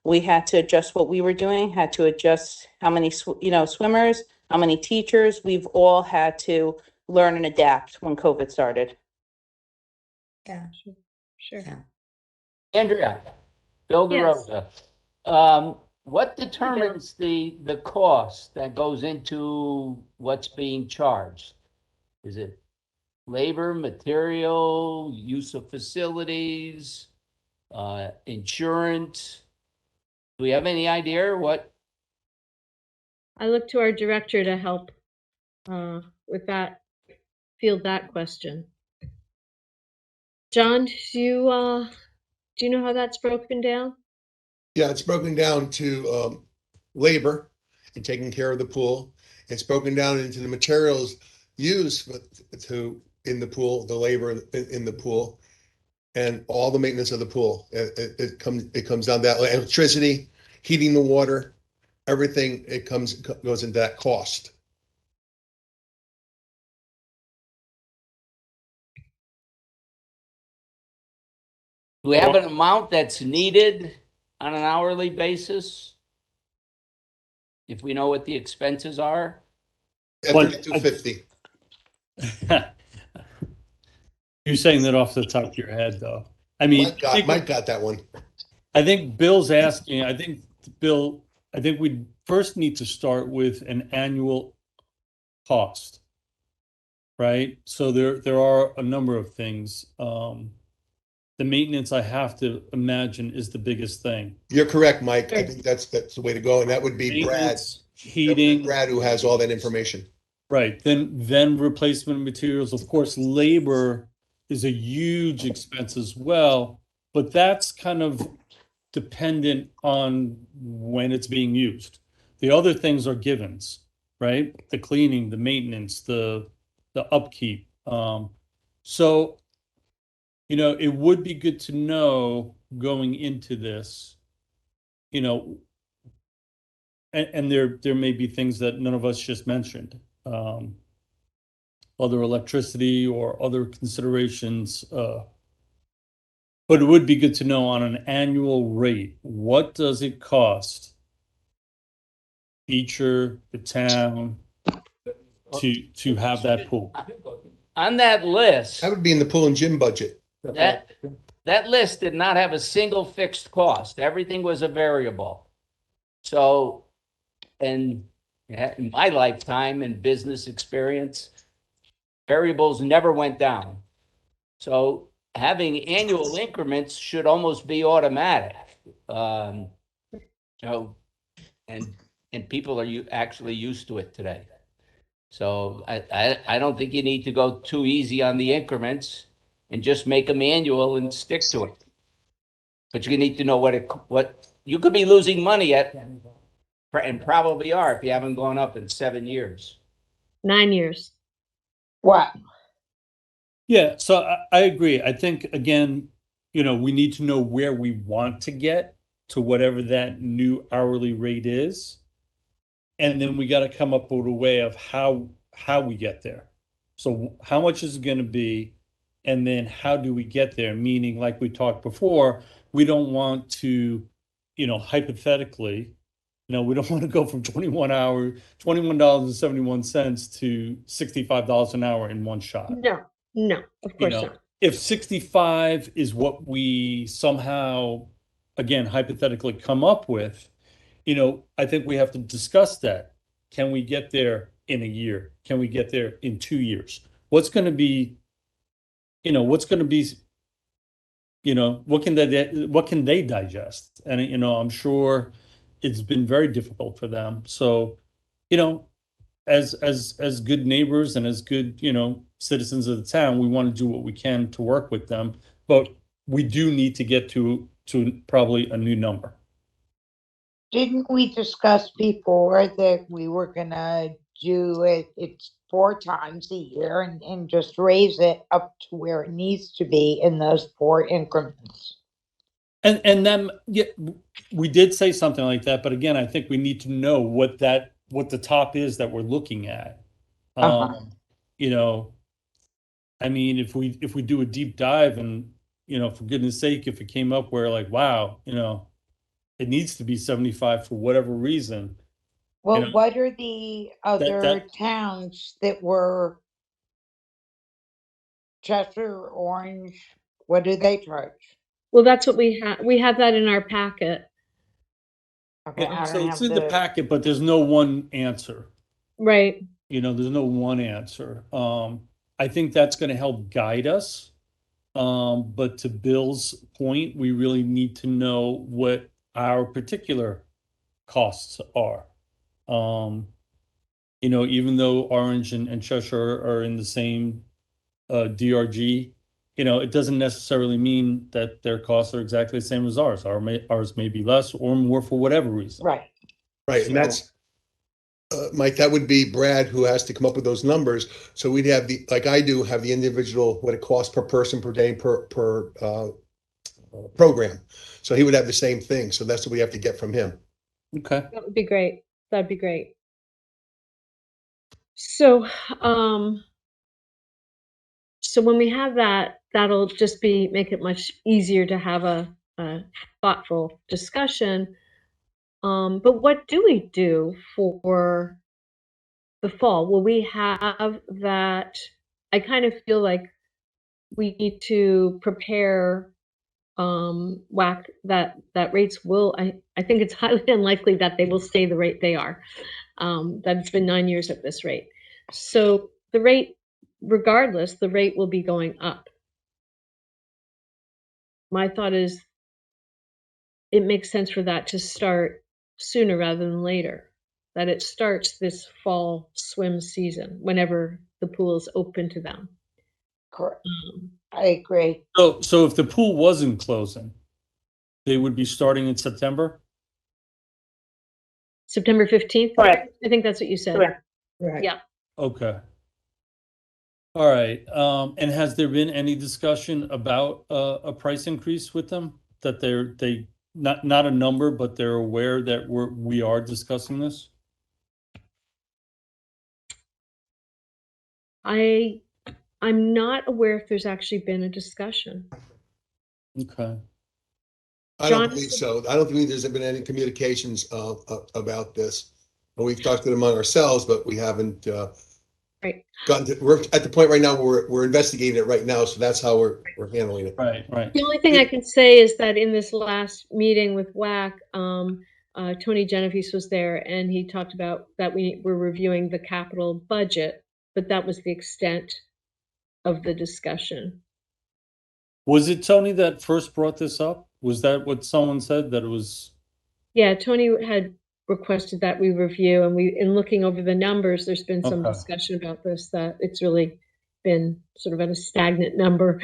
we had to adjust what we were doing, had to adjust how many, swimmers, how many teachers. We've all had to learn and adapt when COVID started. Yeah, Sure. yeah. Andrea, Bill Yes. DeRosa, what determines the cost that goes into what's being charged? Is it labor, material, use of facilities, insurance? Do we have any idea what? I look to our director to help with that, field that question. John, do you know how that's broken down? Yeah, it's broken down to labor and taking care of the pool. It's broken down into the materials used in the pool, the labor in the pool. and all the maintenance of the pool. It comes down to that, electricity, heating the water, everything, goes into that cost. Do we have an amount that's needed on an hourly basis? If we know what the expenses are? At Well, 3250. You're saying that off the top of your head, though. I mean, Mike got that one. I think Bill's asking, Bill, I think we first need to start with an annual cost. Right? So there are a number of things. The maintenance, I have to imagine, is the biggest thing. You're correct, Mike. I think that's the way to go, and that would be Brad. Maintenance, heating. Brad, who has all that information. Right. Then replacement materials. Of course, labor is a huge expense as well, but that's kind of dependent on when it's being used. The other things are givens, right? The cleaning, the maintenance, the upkeep. So, it would be good to know going into this, and there may be things that none of us just mentioned. Other electricity or other considerations, but it would be good to know on an annual rate, what does it cost Beecher, the town, to have that pool? On that list, That would be in the pool and gym budget. that list did not have a single fixed cost. Everything was a variable. So, and in my lifetime and business experience, variables never went down. So having annual increments should almost be automatic. And people are actually used to it today. So I don't think you need to go too easy on the increments and just make them annual and stick to it. But you need to know what you could be losing money at, and probably are if you haven't gone up in 7 years. 9 years. What? Yeah, so I agree. I think, again, we need to know where we want to get to whatever that new hourly rate is. And then we got to come up with a way of how we get there. So how much is it going to be? And then how do we get there? Meaning, like we talked before, we don't want to, hypothetically, we don't want to go from $21.71 to $65 an hour in one shot. No, of course not. If 65 is what we somehow, again, hypothetically come up with, I think we have to discuss that. Can we get there in a year? Can we get there in 2 years? What can they digest? And, I'm sure it's been very difficult for them. So, as good neighbors and as good, citizens of the town, we want to do what we can to work with them, but we do need to get to probably a new number. Didn't we discuss before that we were gonna do it's 4 times a year and just raise it up to where it needs to be in those 4 increments? And then, yeah, we did say something like that, but again, I think we need to know what the top is that we're looking at. I mean, if we do a deep dive and, for goodness sake, if it came up where like, wow, it needs to be 75 for whatever reason. Well, what are the other towns that were Chester, Orange? What do they charge? Well, that's what we have. We have that in our packet. Okay, I So don't it's have in the packet, but there's no one answer. Right. There's no one answer. I think that's going to help guide us. But to Bill's point, we really need to know what our particular costs are. Even though Orange and Cheshire are in the same DRG, it doesn't necessarily mean that their costs are exactly the same as ours. Ours may be less or more for whatever reason. Right. Right, and Mike, that would be Brad who has to come up with those numbers. So we'd have the, like I do, have the individual, what it costs per person per day per program. So he would have the same thing. So that's what we have to get from him. Okay. That would be great. That'd be great. So, so when we have that, that'll just make it much easier to have a thoughtful discussion. But what do we do for the fall? Will we have that? I kind of feel like we need to prepare WAC that rates will, I think it's highly unlikely that they will stay the rate they are. That it's been 9 years at this rate. So the rate, regardless, the rate will be going up. My thought is it makes sense for that to start sooner rather than later, that it starts this fall swim season, whenever the pool is open to them. Correct. I agree. So if the pool wasn't closing, they would be starting in September? September 15th? Correct. I think that's what you said. Correct. Right. Yeah. Okay. All right. And has there been any discussion about a price increase with them? That they not a number, but they're aware that we are discussing this? I'm not aware if there's actually been a discussion. Okay. I John? don't believe so. I don't believe there's been any communications about this. And we've talked to it among ourselves, but we haven't Right. we're at the point right now where we're investigating it right now. So that's how we're handling it. Right. The only thing I can say is that in this last meeting with WAC, Tony Genovese was there, and he talked about that we were reviewing the capital budget, but that was the extent of the discussion. Was it Tony that first brought this up? Was that what someone said, that it was? Yeah, Tony had requested that we review, and in looking over the numbers, there's been some Okay. discussion about this, that it's really been sort of at a stagnant number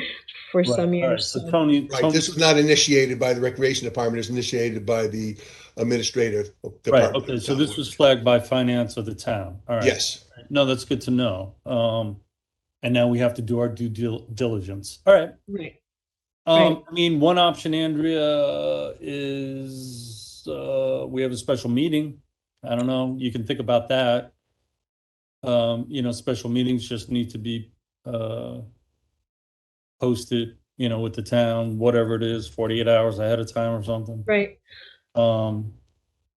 for some Right. All right. years. So Tony, Right. This was not initiated by the Recreation Department. It was initiated by the Administrative right. Department. Okay. So this was flagged by finance of the town. All right. Yes. No, that's good to know. And now we have to do our due diligence. All right. Right. I mean, one option, Andrea, is we have a special meeting. I don't know. You can think about that. Special meetings just need to be posted, with the town, whatever it is, 48 hours ahead of time or something. Right.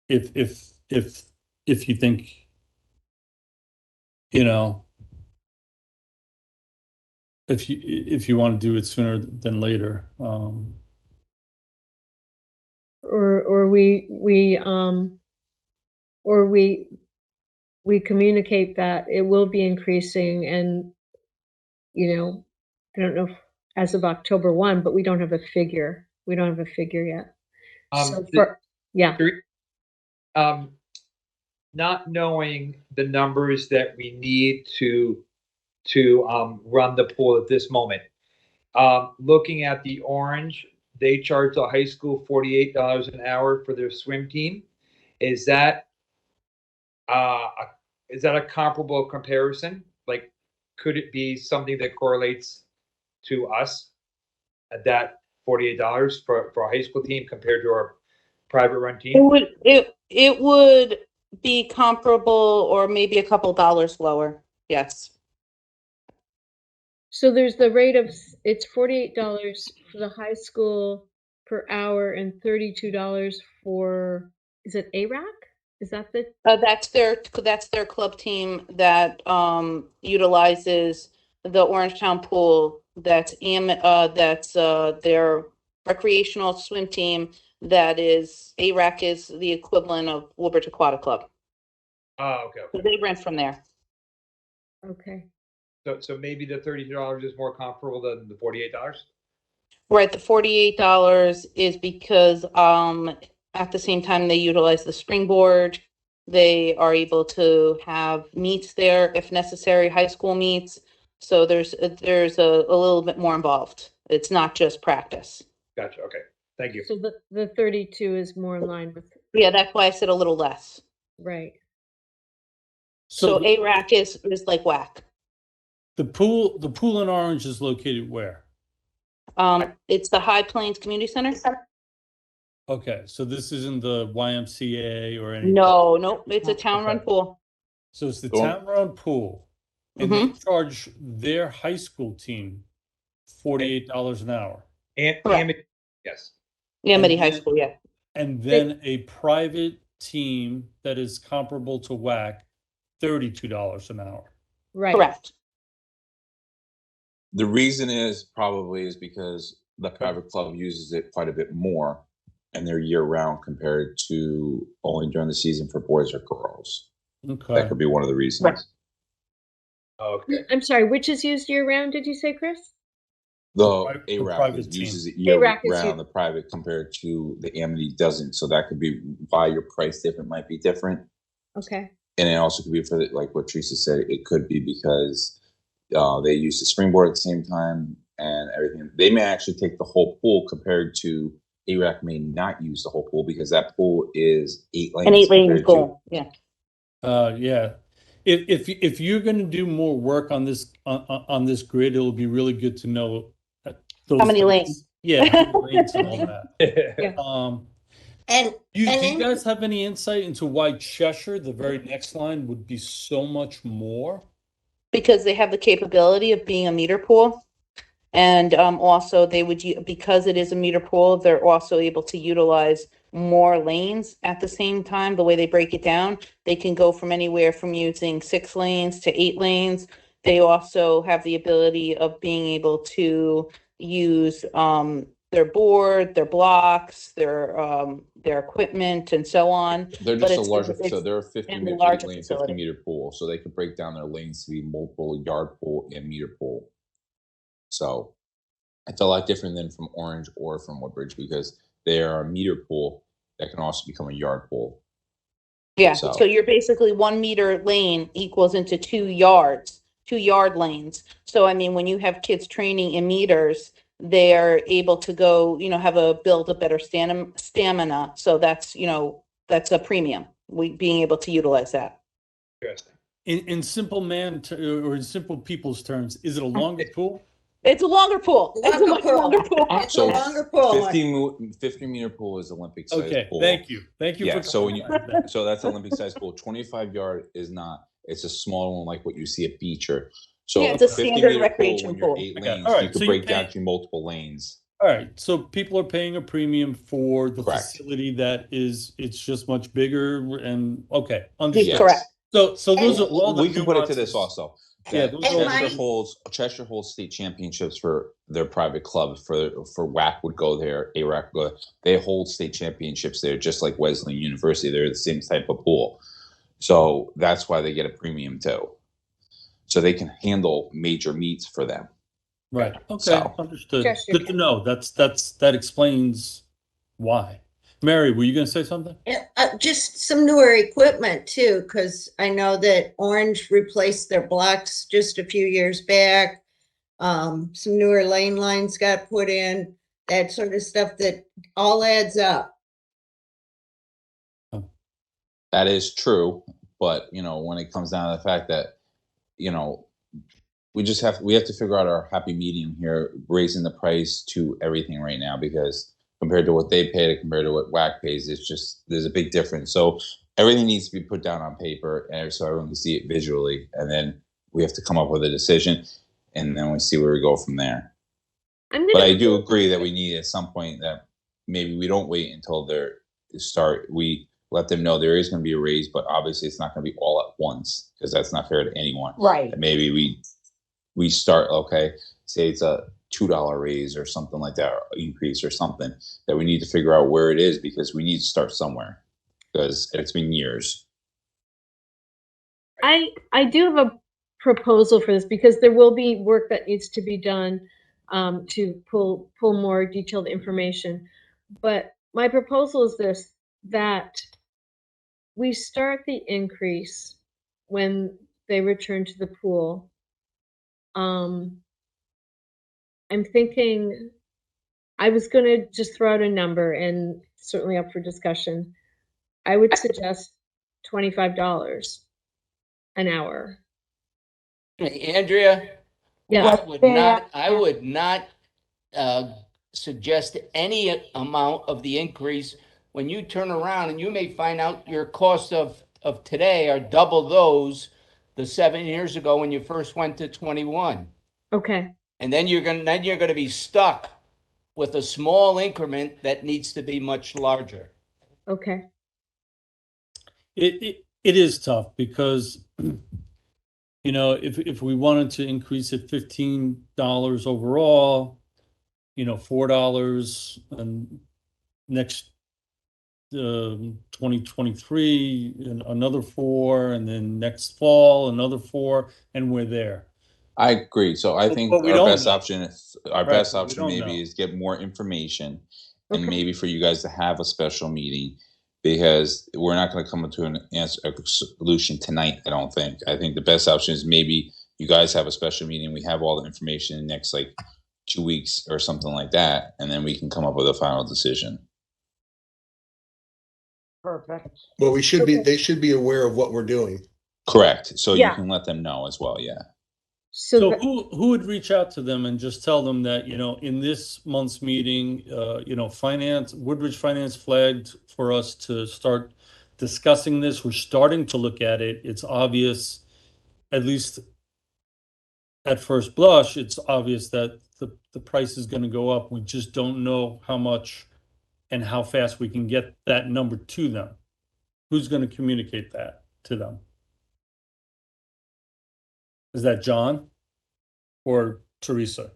If you think, if you want to do it sooner than later, Or we communicate that it will be increasing, and I don't know if as of October 1, but we don't have a figure. We don't have a figure yet. So yeah. Not knowing the numbers that we need to run the pool at this moment. Looking at the Orange, they charge the high school $48 an hour for their swim team. Is that a comparable comparison? Like, could it be something that correlates to us at that $48 for a high school team compared to our private run team? It would be comparable, or maybe a couple dollars lower. Yes. So there's the rate of, it's $48 for the high school per hour and $32 for, is it ARAC? Is that the? That's their club team that utilizes the Orangetown pool. That's their recreational swim team. That is, ARAC is the equivalent of Woodbridge Aquatic Club. Oh, okay. So they rent from there. Okay. So maybe the $32 is more comparable than the $48? Right, the $48 is because at the same time they utilize the springboard. They are able to have meets there if necessary, high school meets. So there's a little bit more involved. It's not just practice. Gotcha. Okay. Thank you. So the 32 is more in line with. Yeah, that's why I said a little less. Right. So the ARAC is like whack. the pool in Orange is located where? It's the High Plains Community Center. Okay, so this isn't the YMCA or anything. No, it's a town-run Okay. pool. So it's the Well- town-run pool, and they charge their high school team $48 an hour. Correct. Amity, yes. Amity And High then- School, yeah. And then a private team that is comparable to WAC, $32 an hour. Right. Correct. The reason is probably because the private club uses it quite a bit more and they're year round compared to only during the season for boys or girls. Okay. That could be one of the reasons. Right. Okay. I'm sorry, which is used year round, did you say, Chris? The The ARAC private uses it team. year ARAC is round, the private compared to the Amity doesn't. So that could be why your price different might be different. Okay. And it also could be for like what Teresa said, it could be because they use the springboard at the same time and everything. They may actually take the whole pool compared to ARAC may not use the whole pool because that pool is 8 lanes. An 8-lane compared to- pool, yeah. Yeah. If you're going to do more work on this on this grid, it'll be really good to know How many lanes? Yeah, how many lanes and all that. Yeah. And, Do And you in- guys have any insight into why Cheshire, the very next line, would be so much more? Because they have the capability of being a meter pool. And also they would, because it is a meter pool, they're also able to utilize more lanes at the same time. The way they break it down, they can go from anywhere from using 6 lanes to 8 lanes. They also have the ability of being able to use their board, their blocks, their equipment and so on. They're But just a it's- larger, it's so they're a 50 in a meter, larger lane, 50 facility. meter pool. So they could break down their lanes to be multiple yard pool and meter pool. So it's a lot different than from Orange or from Woodbridge because they are a meter pool that can also become a yard pool. Yeah, So- so you're basically 1 meter lane equals into 2 yards, 2-yard lanes. So I mean, when you have kids training in meters, they're able to go, build a better stamina. So that's, that's a premium, being able to utilize that. Interesting. In simple or in simple people's terms, is it a longer pool? It's a longer pool. It's a Longer much pool. longer pool. it's a So longer pool. 50 meter pool is Olympic size Okay, pool. thank you. Thank you Yeah, for so when you, clarifying that. so that's Olympic size pool. 25 yard is not. It's a small one like what you see at Beecher. So Yeah, it's a 50 standard meter recreation when you're pool. 8 Okay, lanes, all right, you could so you break pay- down to multiple lanes. All right, so people are paying a premium for the Correct. facility it's just much bigger and okay, understood. Yes. Correct. So those are all the We can put it to this nuances. also. Yeah, That those are all Cheshire holds state championships for their private club. For WAC would go there, ARAC would go. They hold state championships there, just like Wesleyan University. They're the same type of pool, so that's why they get a premium too. So they can handle major meets for them. Right. Okay. So- Understood. Cheshire Good to know. That explains why. Mary, were you going to say something? Just some newer equipment too, because I know that Orange replaced their blocks just a few years back. Some newer lane lines got put in, that sort of stuff that all adds up. That is true, but when it comes down to the fact that we have to figure out our happy medium here, raising the price to everything right now because compared to what they pay compared to what WAC pays, it's just there's a big difference. So everything needs to be put down on paper and so everyone can see it visually, and then we have to come up with a decision, and then we see where we go from there. But I do agree that we need at some point that maybe we don't wait until we let them know there is going to be a raise, but obviously it's not going to be all at once because that's not fair to anyone. Right. And maybe we start, okay, say it's a $2 raise or something like that, or increase or something that we need to figure out where it is because we need to start somewhere because it's been years. I do have a proposal for this because there will be work that needs to be done to pull more detailed information. But my proposal is this, that we start the increase when they return to the pool. I'm thinking, I was going to just throw out a number and certainly up for discussion. I would suggest $25. an hour. Andrea, Yeah. I would not suggest any amount of the increase when you turn around and you may find out your costs of today are double those the 7 years ago when you first went to 21. Okay. And then you're gonna be stuck with a small increment that needs to be much larger. Okay. It is tough because, you know, if we wanted to increase it $15 overall, you know, $4 and next 2023 and another 4, and then next fall another 4, and we're there. I agree. So I think But we our don't best know. option, our Right, best but we option don't maybe know. is get more information and Okay. maybe for you guys to have a special meeting because we're not going to come to an answer, a solution tonight. I don't think. I think the best option is maybe you guys have a special meeting. We have all the information in the next like 2 weeks or something like that, and then we can come up with a final decision. Perfect. Well, we should be, Okay. they should be aware of what we're doing. Correct. So Yeah. you can let them know as well. Yeah. So who would reach out to them and just tell them that, you know, in this month's meeting, you know, Woodbridge Finance flagged for us to start discussing this. We're starting to look at it. It's obvious, at least at first blush, it's obvious that the price is going to go up. We just don't know how much and how fast we can get that number to them. Who's going to communicate that to them? Is that John or Teresa?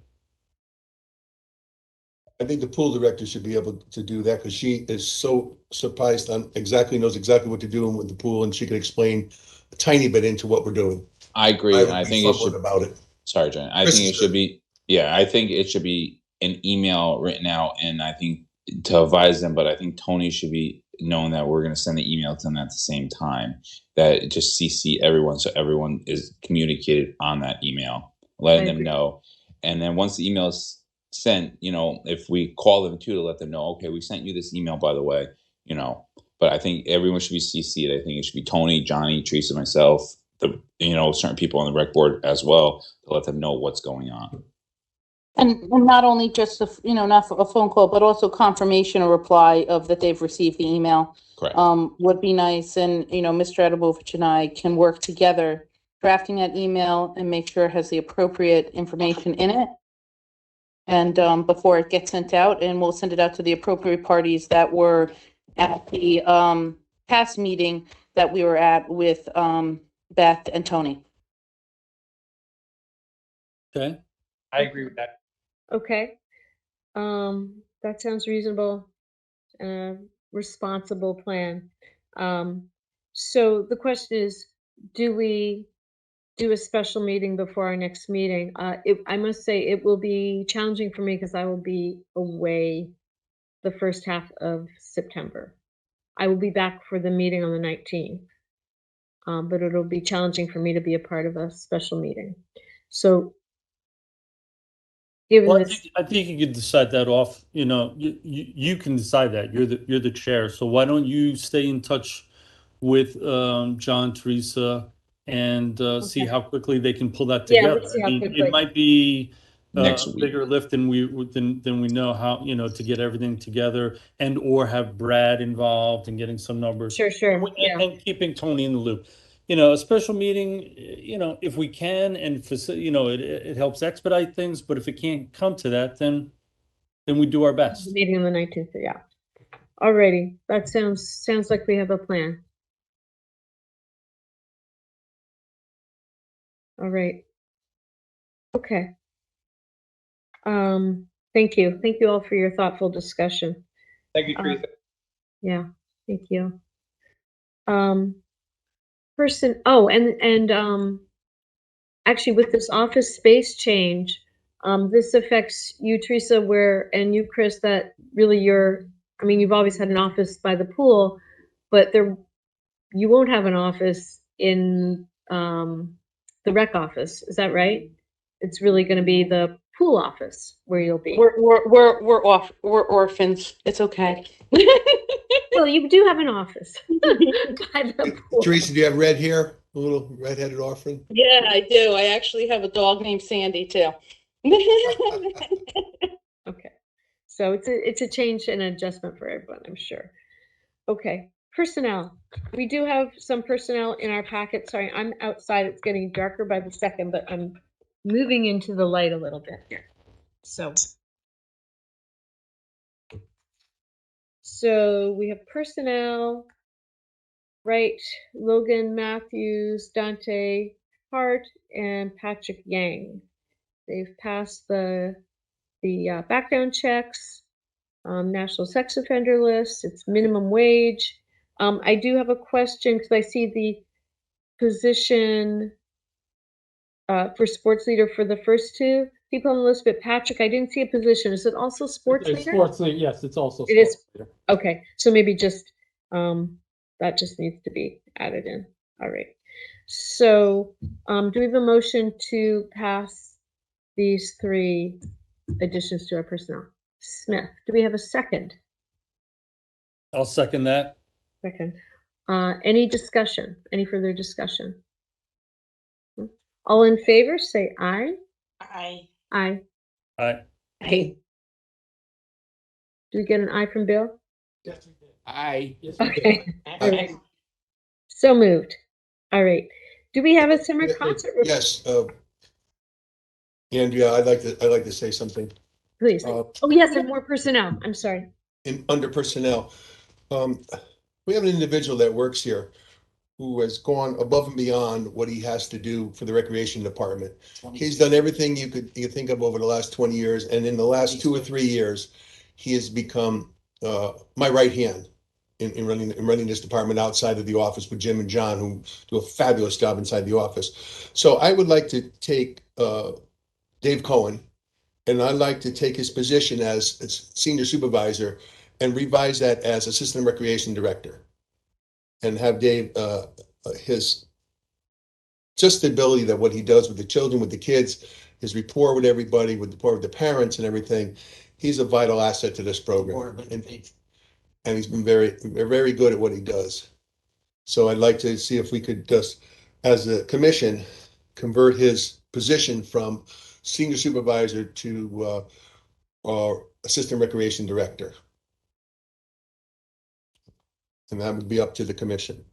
I think the pool director should be able to do that because she is so surprised on knows exactly what to do with the pool, and she can explain a tiny bit into what we're doing. I agree. would And I be think it somewhat should about it. Sorry, John. I Chris think is it should be, yeah, I think it should be an email written out and I think to advise them, but I think Tony should be knowing that we're going to send the email to them at the same time, that just CC everyone so everyone is communicated on that email, letting them know. And then once the email is sent, you know, if we call them too to let them know, okay, we sent you this email, by the way, you know, but I think everyone should be CC'd. I think it should be Tony, Johnny, Teresa, myself, certain people on the rec board as well to let them know what's going on. And not only just not a phone call, but also confirmation or reply of that they've received the email. Correct. Would be nice. And, Mr. Adabovich and I can work together drafting that email and make sure it has the appropriate information in it. And before it gets sent out, and we'll send it out to the appropriate parties that were at the past meeting that we were at with Beth and Tony. Okay. I agree with that. Okay. That sounds reasonable. Responsible plan. So the question is, do we do a special meeting before our next meeting? I must say it will be challenging for me because I will be away the first half of September. I will be back for the meeting on the 19th. But it'll be challenging for me to be a part of a special meeting. So given Well, this, I think you can decide that off. You can decide that. You're the chair. So why don't you stay in touch with John, Teresa, and see Okay. how quickly they can pull that Yeah, together. let's see I how mean, quickly. it might be Next a week. bigger lift than we know how, to get everything together and or have Brad involved in getting some numbers. Sure, And keeping Tony in the loop. A special meeting, if we can, and it helps expedite things, but if it can't come to that, then we do our the best. meeting on the 19th, yeah. Alrighty, that sounds like we have a plan. All right. Okay. Thank you. Thank you all for your thoughtful discussion. Thank you, Teresa. Yeah, thank you. And actually with this office space change, this affects you, Teresa, and you, Chris, that really you've always had an office by the pool, but you won't have an office in the rec office. Is that right? It's really going to be the pool office where you'll be. We're orphans. It's okay. Well, you do have an office by the pool. Teresa, do you have red here? A little red-headed orphan? Yeah, I do. I actually have a dog named Sandy too. Okay. So it's a change and adjustment for everyone, I'm sure. Okay, personnel. We do have some personnel in our packet. Sorry, I'm outside. It's getting darker by the second, but I'm moving into the light a little bit here. So we have personnel, right? Logan Matthews, Dante Hart, and Patrick Yang. They've passed the background checks, national sex offender list. It's minimum wage. I do have a question because I see the position for sports leader for the first two people on the list, but Patrick, I didn't see a position. Is it also sports It's leader? sports leader, yes, it's also It is. sports leader. Okay, so maybe just that just needs to be added in. All right. So do we have a motion to pass these three additions to our personnel? Smith, do we have a second? I'll second that. Second. Any discussion? Any further discussion? All in favor, say aye. I, Aye. Aye. I, Do we get an aye from Bill? Yes, we did. I, Yes, we did. Okay. All right. So moved. All right. Do we have a summer concert? Yes, Andrea, I'd like to say something. Please. Uh, Oh, yes, and more personnel. I'm sorry. under personnel, we have an individual that works here who has gone above and beyond what he has to do for the recreation department. He's done everything you could think of over the last 20 years, and in the last 2 or 3 years, he has become my right hand in running this department outside of the office with Jim and John, who do a fabulous job inside the office. So I would like to take Dave Cohen, and I'd like to take his position as senior supervisor and revise that as assistant recreation director. And have Dave, his, just the ability that what he does with the children, with the kids, his rapport with everybody, with the rapport with the parents and everything, he's a vital asset to this program. And he's been very, very good at what he does. So I'd like to see if we could just, as a commission, convert his position from senior supervisor to assistant recreation director. And that would be up to the commission.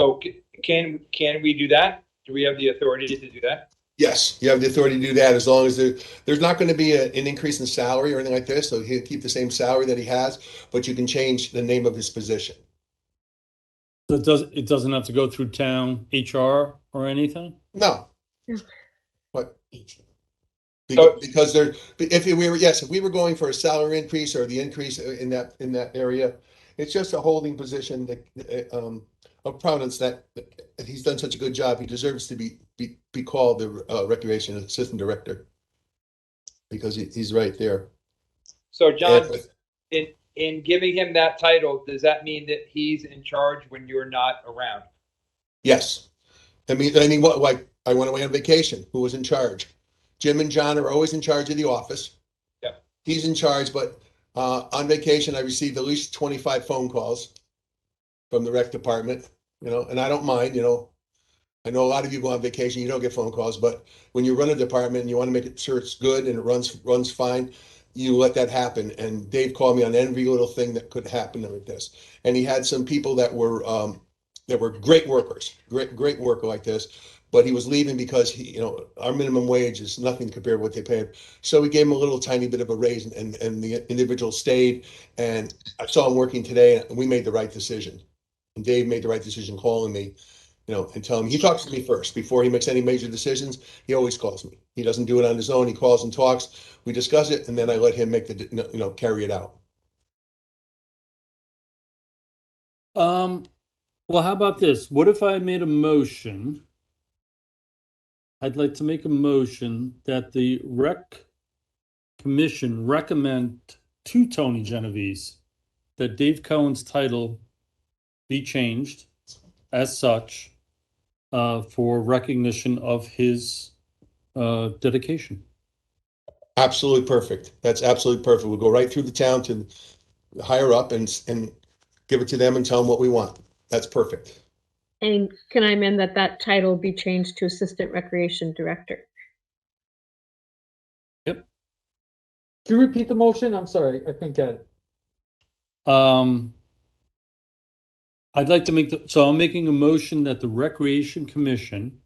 So can we do that? Do we have the authority to do that? Yes, you have the authority to do that as long as there's not going to be an increase in salary or anything like this. So he'll keep the same salary that he has, but you can change the name of his position. So it doesn't have to go through town HR or anything? No. Yeah. But So- because if we were going for a salary increase or the increase in that area, it's just a holding position that of prominence that he's done such a good job. He deserves to be called the recreation assistant director because he's right there. So John, And- in giving him that title, does that mean that he's in charge when you're not around? Yes. I mean, what, like, I went away on vacation. Who was in charge? Jim and John are always in charge of the office. Yeah. He's in charge, but on vacation, I received at least 25 phone calls from the rec department, and I don't mind, I know a lot of you go on vacation, you don't get phone calls, but when you run a department and you want to make sure it's good and it runs fine, you let that happen. And Dave called me on every little thing that could happen like this. And he had some people that were great workers, great worker like this, but he was leaving because our minimum wage is nothing compared to what they paid. So we gave him a little tiny bit of a raise, and the individual stayed. And I saw him working today, and we made the right decision. And Dave made the right decision calling me, and telling me, he talks to me first before he makes any major decisions. He always calls me. He doesn't do it on his own. He calls and talks. We discuss it, and then I let him make carry it out. Well, how about this? What if I made a motion? I'd like to make a motion that the rec commission recommend to Tony Genovese that Dave Cohen's title be changed as such for recognition of his dedication. Absolutely perfect. That's absolutely perfect. We'll go right through the town to higher up and give it to them and tell them what we want. That's perfect. And can I amend that title be changed to Assistant Recreation Director? Can you repeat the motion? I'm sorry, I couldn't get it. I'd like to so I'm making a motion that the Recreation Commission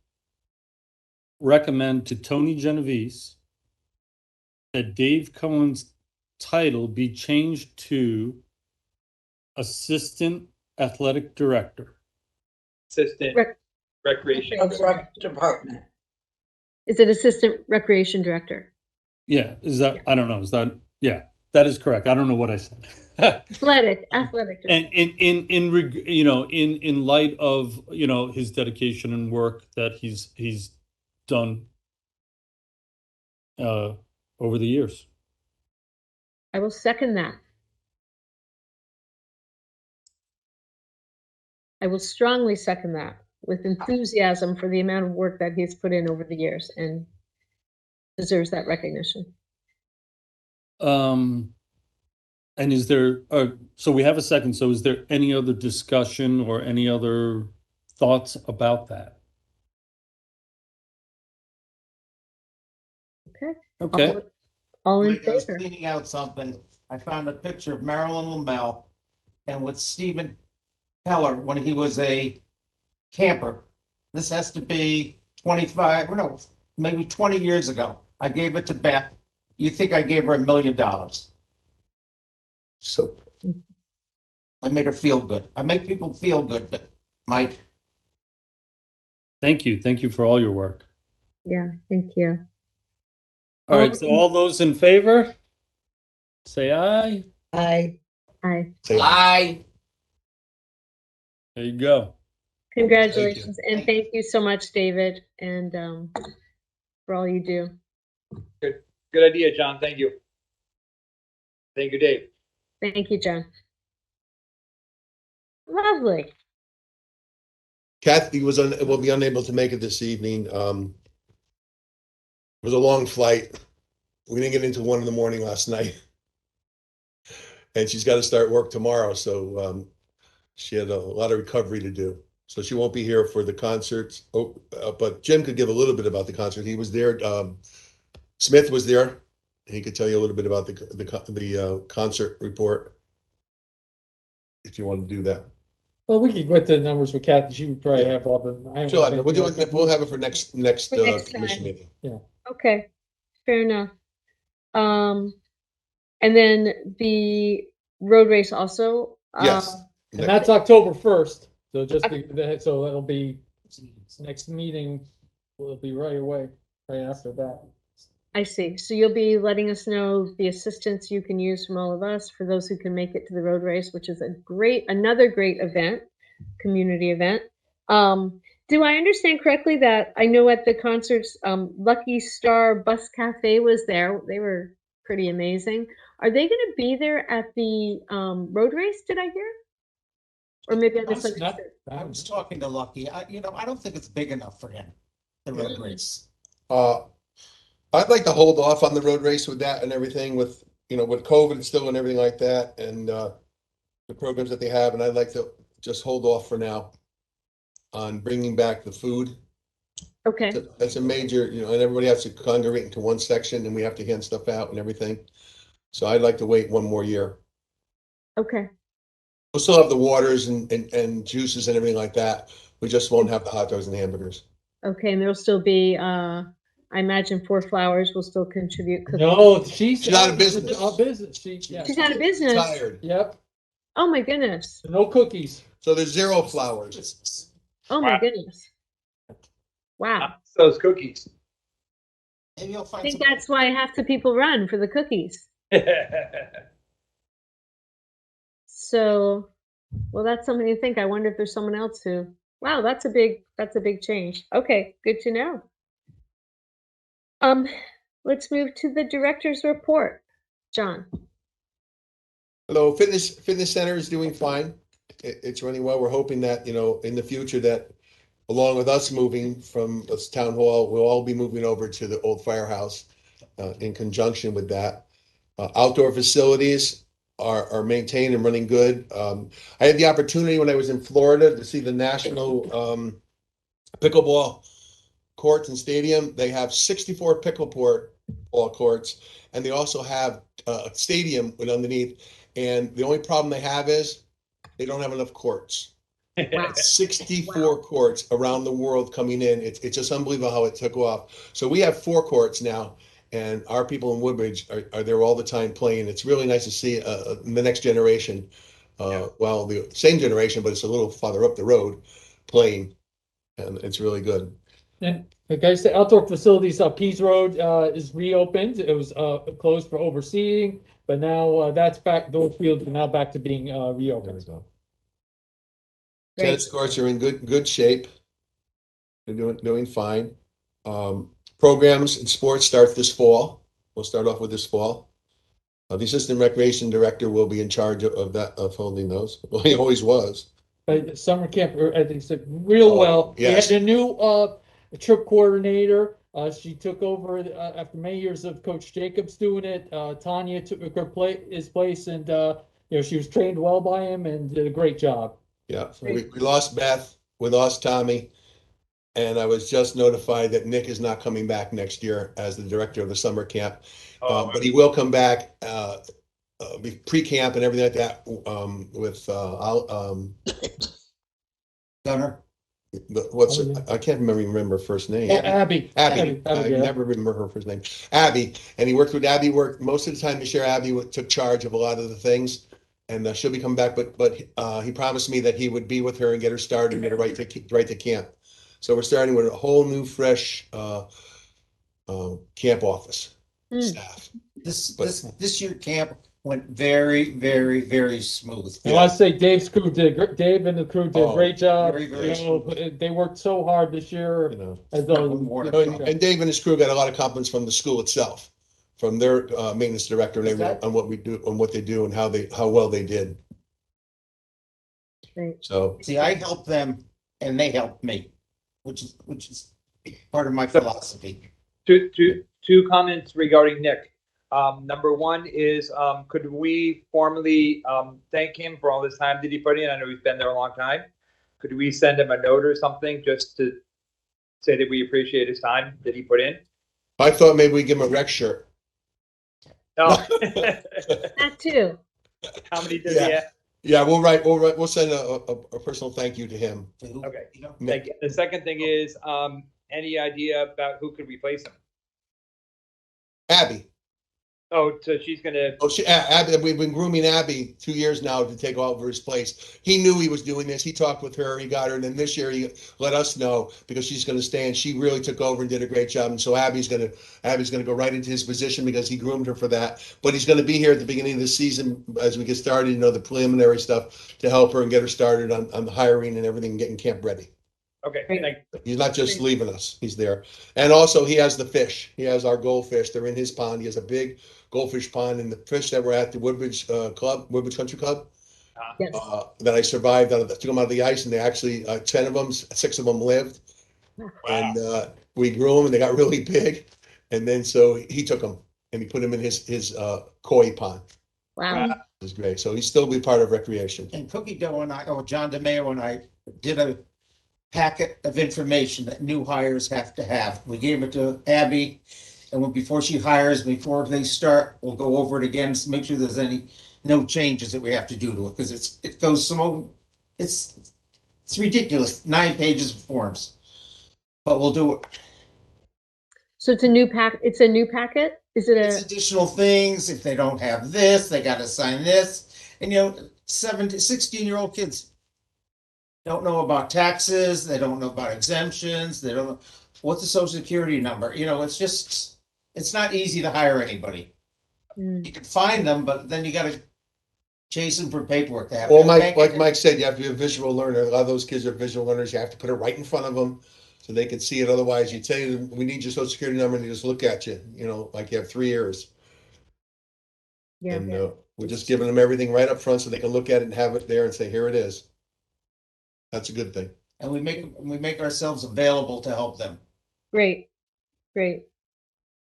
recommend to Tony Genovese that Dave Cohen's title be changed to Assistant Athletic Director. Assistant Recreation. Of rec department. Is it Assistant Recreation Director? Yeah, is that, I don't know, is that, yeah, that is correct. I don't know what I said. Athletic Director. And in light of, his dedication and work that he's done over the years. I will second that. I will strongly second that with enthusiasm for the amount of work that he's put in over the years and deserves that recognition. And is there, so we have a second, so is there any other discussion or any other thoughts about that? Okay. All in Like, I was favor? cleaning out something. I found a picture of Marilyn Lamel and with Stephen Keller when he was a camper. This has to be 25, no, maybe 20 years ago. I gave it to Beth. You think I gave her $1 million? So I made her feel good. I make people feel good, but Mike. Thank you for all your work. Yeah, thank you. All right, so all those in favor, say aye. Aye. Aye. say I. There you go. Congratulations, and thank you so much, David, and for all you do. Good idea, John. Thank you. Thank you, Dave. Thank you, John. Lovely. Kathy will be unable to make it this evening. It was a long flight. We didn't get into 1 a.m. last night. And she's got to start work tomorrow, so she had a lot of recovery to do. So she won't be here for the concerts. But Jim could give a little bit about the concert. He was there. Smith was there. He could tell you a little bit about the concert report, if you want to do that. Well, we could get the numbers with Kathy. She would probably have all the. We'll have it for next For next commission time. meeting. Yeah. Okay, fair enough. And then the road race also. Yes. And that's October 1st. So so it'll be next meeting will be right away, right after that. I see. So you'll be letting us know the assistance you can use from all of us for those who can make it to the road race, which is another great event, community event. Do I understand correctly that I know at the concerts, Lucky Star Bus Cafe was there. They were pretty amazing. Are they going to be there at the road race? Did I hear? Or maybe I misunderstood. I was talking to Lucky. I don't think it's big enough for him, the road race. I'd like to hold off on the road race with that and everything with COVID still and everything like that and the programs that they have. And I'd like to just hold off for now on bringing back the food. Okay. That's a major, and everybody has to congregate into one section and we have to hand stuff out and everything. So I'd like to wait 1 more year. Okay. We'll still have the waters and juices and everything like that. We just won't have the hot dogs and hamburgers. Okay, and there'll still be, I imagine Four Flowers will still contribute. No, she's out of business. She's out of business. Tired. Yep. Oh my goodness. No cookies. So there's 0 flowers. Oh my goodness. Wow. Those cookies. Maybe you'll I find think that's why half the people run for the cookies. So, well, that's something to think. I wonder if there's someone else who, wow, that's a big change. Okay, good to know. Let's move to the director's report. John. Hello, fitness center is doing fine. It's running well. We're hoping that, in the future that along with us moving from this town hall, we'll all be moving over to the old firehouse in conjunction with that. Outdoor facilities, are maintained and running good. I had the opportunity when I was in Florida to see the national pickleball courts and stadium. They have 64 pickleball courts, and they also have a stadium with underneath. And the only problem they have is they don't have enough courts. Wow. 64 courts around the world coming in. It's just unbelievable how it took off. So we have 4 courts now, and our people in Woodbridge are there all the time playing. It's really nice to see the next generation, well, the same generation, but it's a little farther up the road playing, and it's really good. And okay, so outdoor facilities, Pease Road is reopened. It was closed for overseeing, but now that's back. Those fields are now back to being reopened. Great. Tennis courts are in good shape. They're doing fine. Programs and sports start this fall. We'll start off with this fall. The assistant recreation director will be in charge of that, of holding those. Well, he always was. Summer camp, I think, said real well. yes. We had a new trip coordinator. She took over after many years of Coach Jacobs doing it. Tanya took his place, and she was trained well by him and did a great job. Yeah, we lost Beth, we lost Tommy, and I was just notified that Nick is not coming back next year as the director of the summer camp. But he will come back, pre-camp and everything like that, with Gunner. I can't remember her first name. Abby. I yeah. never remember her first name. Abby, and he worked with Abby. Worked most of the time this year. Abby took charge of a lot of the things, and she'll be coming back. But he promised me that he would be with her and get her started and get her right to camp. So we're starting with a whole new, fresh camp office staff. This year camp went very, very, very smooth. I want to say Dave's crew Dave and the crew did a great job. Very, very they worked so hard this year. And Dave and his crew got a lot of compliments from the school itself, from their maintenance director and everything on what we do, on what they do, and how well they did. Great. So see, I helped them and they helped me, which is part of my philosophy. Two comments regarding Nick. Number one is, could we formally thank him for all this time that he put in? I know he's been there a long time. Could we send him a note or something just to say that we appreciate his time that he put in? I thought maybe we'd give him a rec shirt. No. That too. How many does he have? Yeah, we'll send a personal thank you to him. Okay. Thank you. The second thing is, any idea about who could replace him? Abby. Oh, so she's gonna. Oh, Abby. We've been grooming Abby 2 years now to take over his place. He knew he was doing this. He talked with her. He got her, and then this year he let us know because she's going to stay, and she really took over and did a great job. And so Abby's going to go right into his position because he groomed her for that. But he's going to be here at the beginning of the season as we get started. The preliminary stuff to help her and get her started on the hiring and everything, getting camp ready. Okay, thank you. He's not just leaving us. He's there. And also he has the fish. He has our goldfish. They're in his pond. He has a big goldfish pond, and the fish that were at the Woodbridge Woodbridge Country Club, Yes. that I survived took them out of the ice, and they actually 10 of them, 6 of them lived. Wow. And we grew them, and they got really big. And then so he took them and he put them in his koi pond. Wow. It's great. So he's still be part of recreation. And Cookie Dough and John DeMeo and I did a packet of information that new hires have to have. We gave it to Abby, and before she hires, before they start, we'll go over it again to make sure there's no changes that we have to do to it, because it goes it's ridiculous, 9 pages of forms, but we'll do it. So it's a new packet. Is it It's additional things. If they don't have this, they got to sign this. And 16-year-old kids don't know about taxes. They don't know about exemptions. They don't know what's the social security number. It's not easy to hire anybody. You can find them, but then you got to chase them for paperwork. To have Well, like Mike said, you have to be a visual learner. A lot of those kids are visual learners. You have to put it right in front of them so they can see it. Otherwise, you tell them, we need your social security number, and they just look at you, like you have 3 years. Yeah. And we're just giving them everything right up front so they can look at it and have it there and say, here it is. That's a good thing. And we make ourselves available to help them. Great.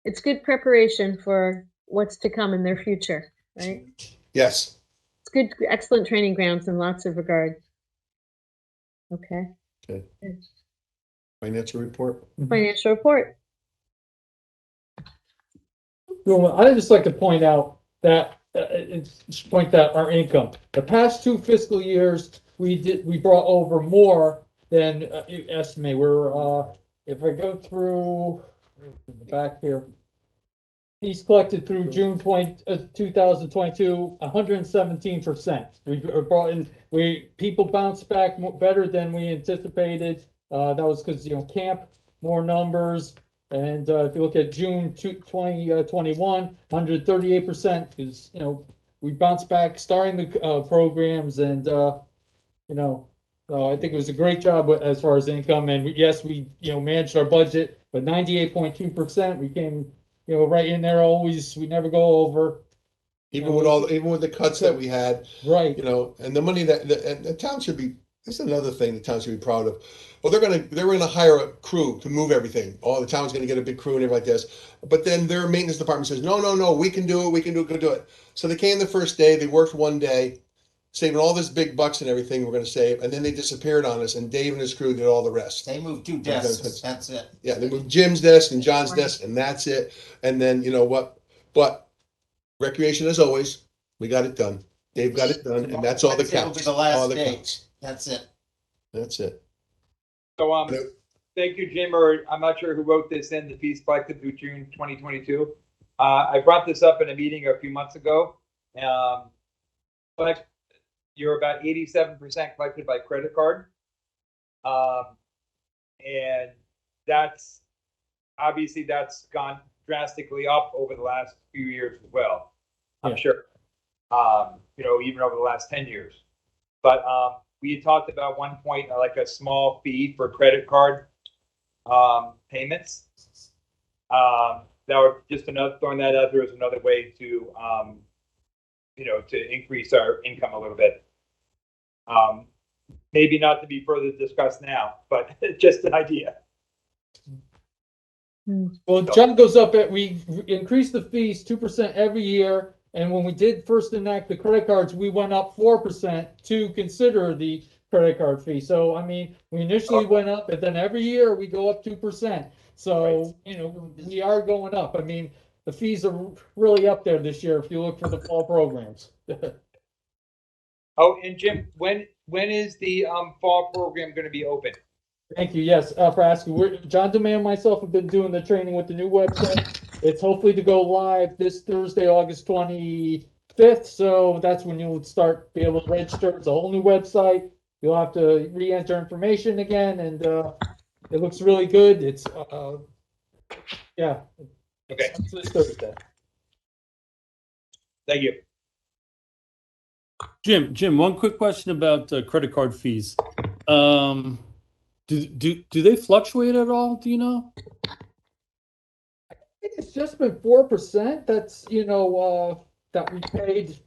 It's good preparation for what's to come in their future, right? Yes. good, excellent training grounds in lots of regards. Okay. Okay. Financial report. Financial report. Well, I'd just like to point out that, our income, the past 2 fiscal years, we brought over more than you estimate. If I go through the back here, fees collected through June 2022, 117%. We brought in, people bounced back better than we anticipated. That was because, camp, more numbers. And if you look at June 2021, 138% is, we bounced back starting the programs, and I think it was a great job as far as income. And yes, we managed our budget, but 98.2%, we came right in there always. We never go over. Even with the cuts that we had, right? And the money that the town should be. This is another thing the town should be proud of. Well, they're gonna hire a crew to move everything. Oh, the town's gonna get a big crew and everything like this. But then their maintenance department says, no, we can do it. We can do it. So they came the first day. They worked one day, saving all this big bucks and everything we're gonna save, and then they disappeared on us. And Dave and his crew did all the rest. They moved 2 desks, that's it. Yeah, they moved Jim's desk and John's desk, and that's it. And then you know what? But recreation, as always, we got it done. Dave got it done, and that's all that It'll be counts. the last All that day. counts. That's it. That's it. So, thank you, Jim, or I'm not sure who wrote this in, the fees collected through June 2022. I brought this up in a meeting a few months ago. But you're about 87% collected by credit card. And that's gone drastically up over the last few years as well. I'm sure, even over the last 10 years. But we had talked about one point, like a small fee for credit card payments. That would just throwing that out there as another way to, to increase our income a little bit. Maybe not to be further discussed now, but just an idea. Well, John goes up we increase the fees 2% every year. And when we did first enact the credit cards, we went up 4% to consider the credit card fee. So, we initially went up, and then every year we go up 2%. So, we are going up. The fees are really up there this year if you look for the fall programs. Oh, and Jim, when is the fall program going to be open? Thank you. Yes, for asking. John DeMay and myself have been doing the training with the new website. It's hopefully to go live this Thursday, August 25th. So that's when you'll be able to register. It's a whole new website. You'll have to re-enter information again, and it looks really good. It's Okay. It's this Thursday. Thank you. Jim, one quick question about credit card fees. Do they fluctuate at all? Do you know? It's just been 4%. That's that we paid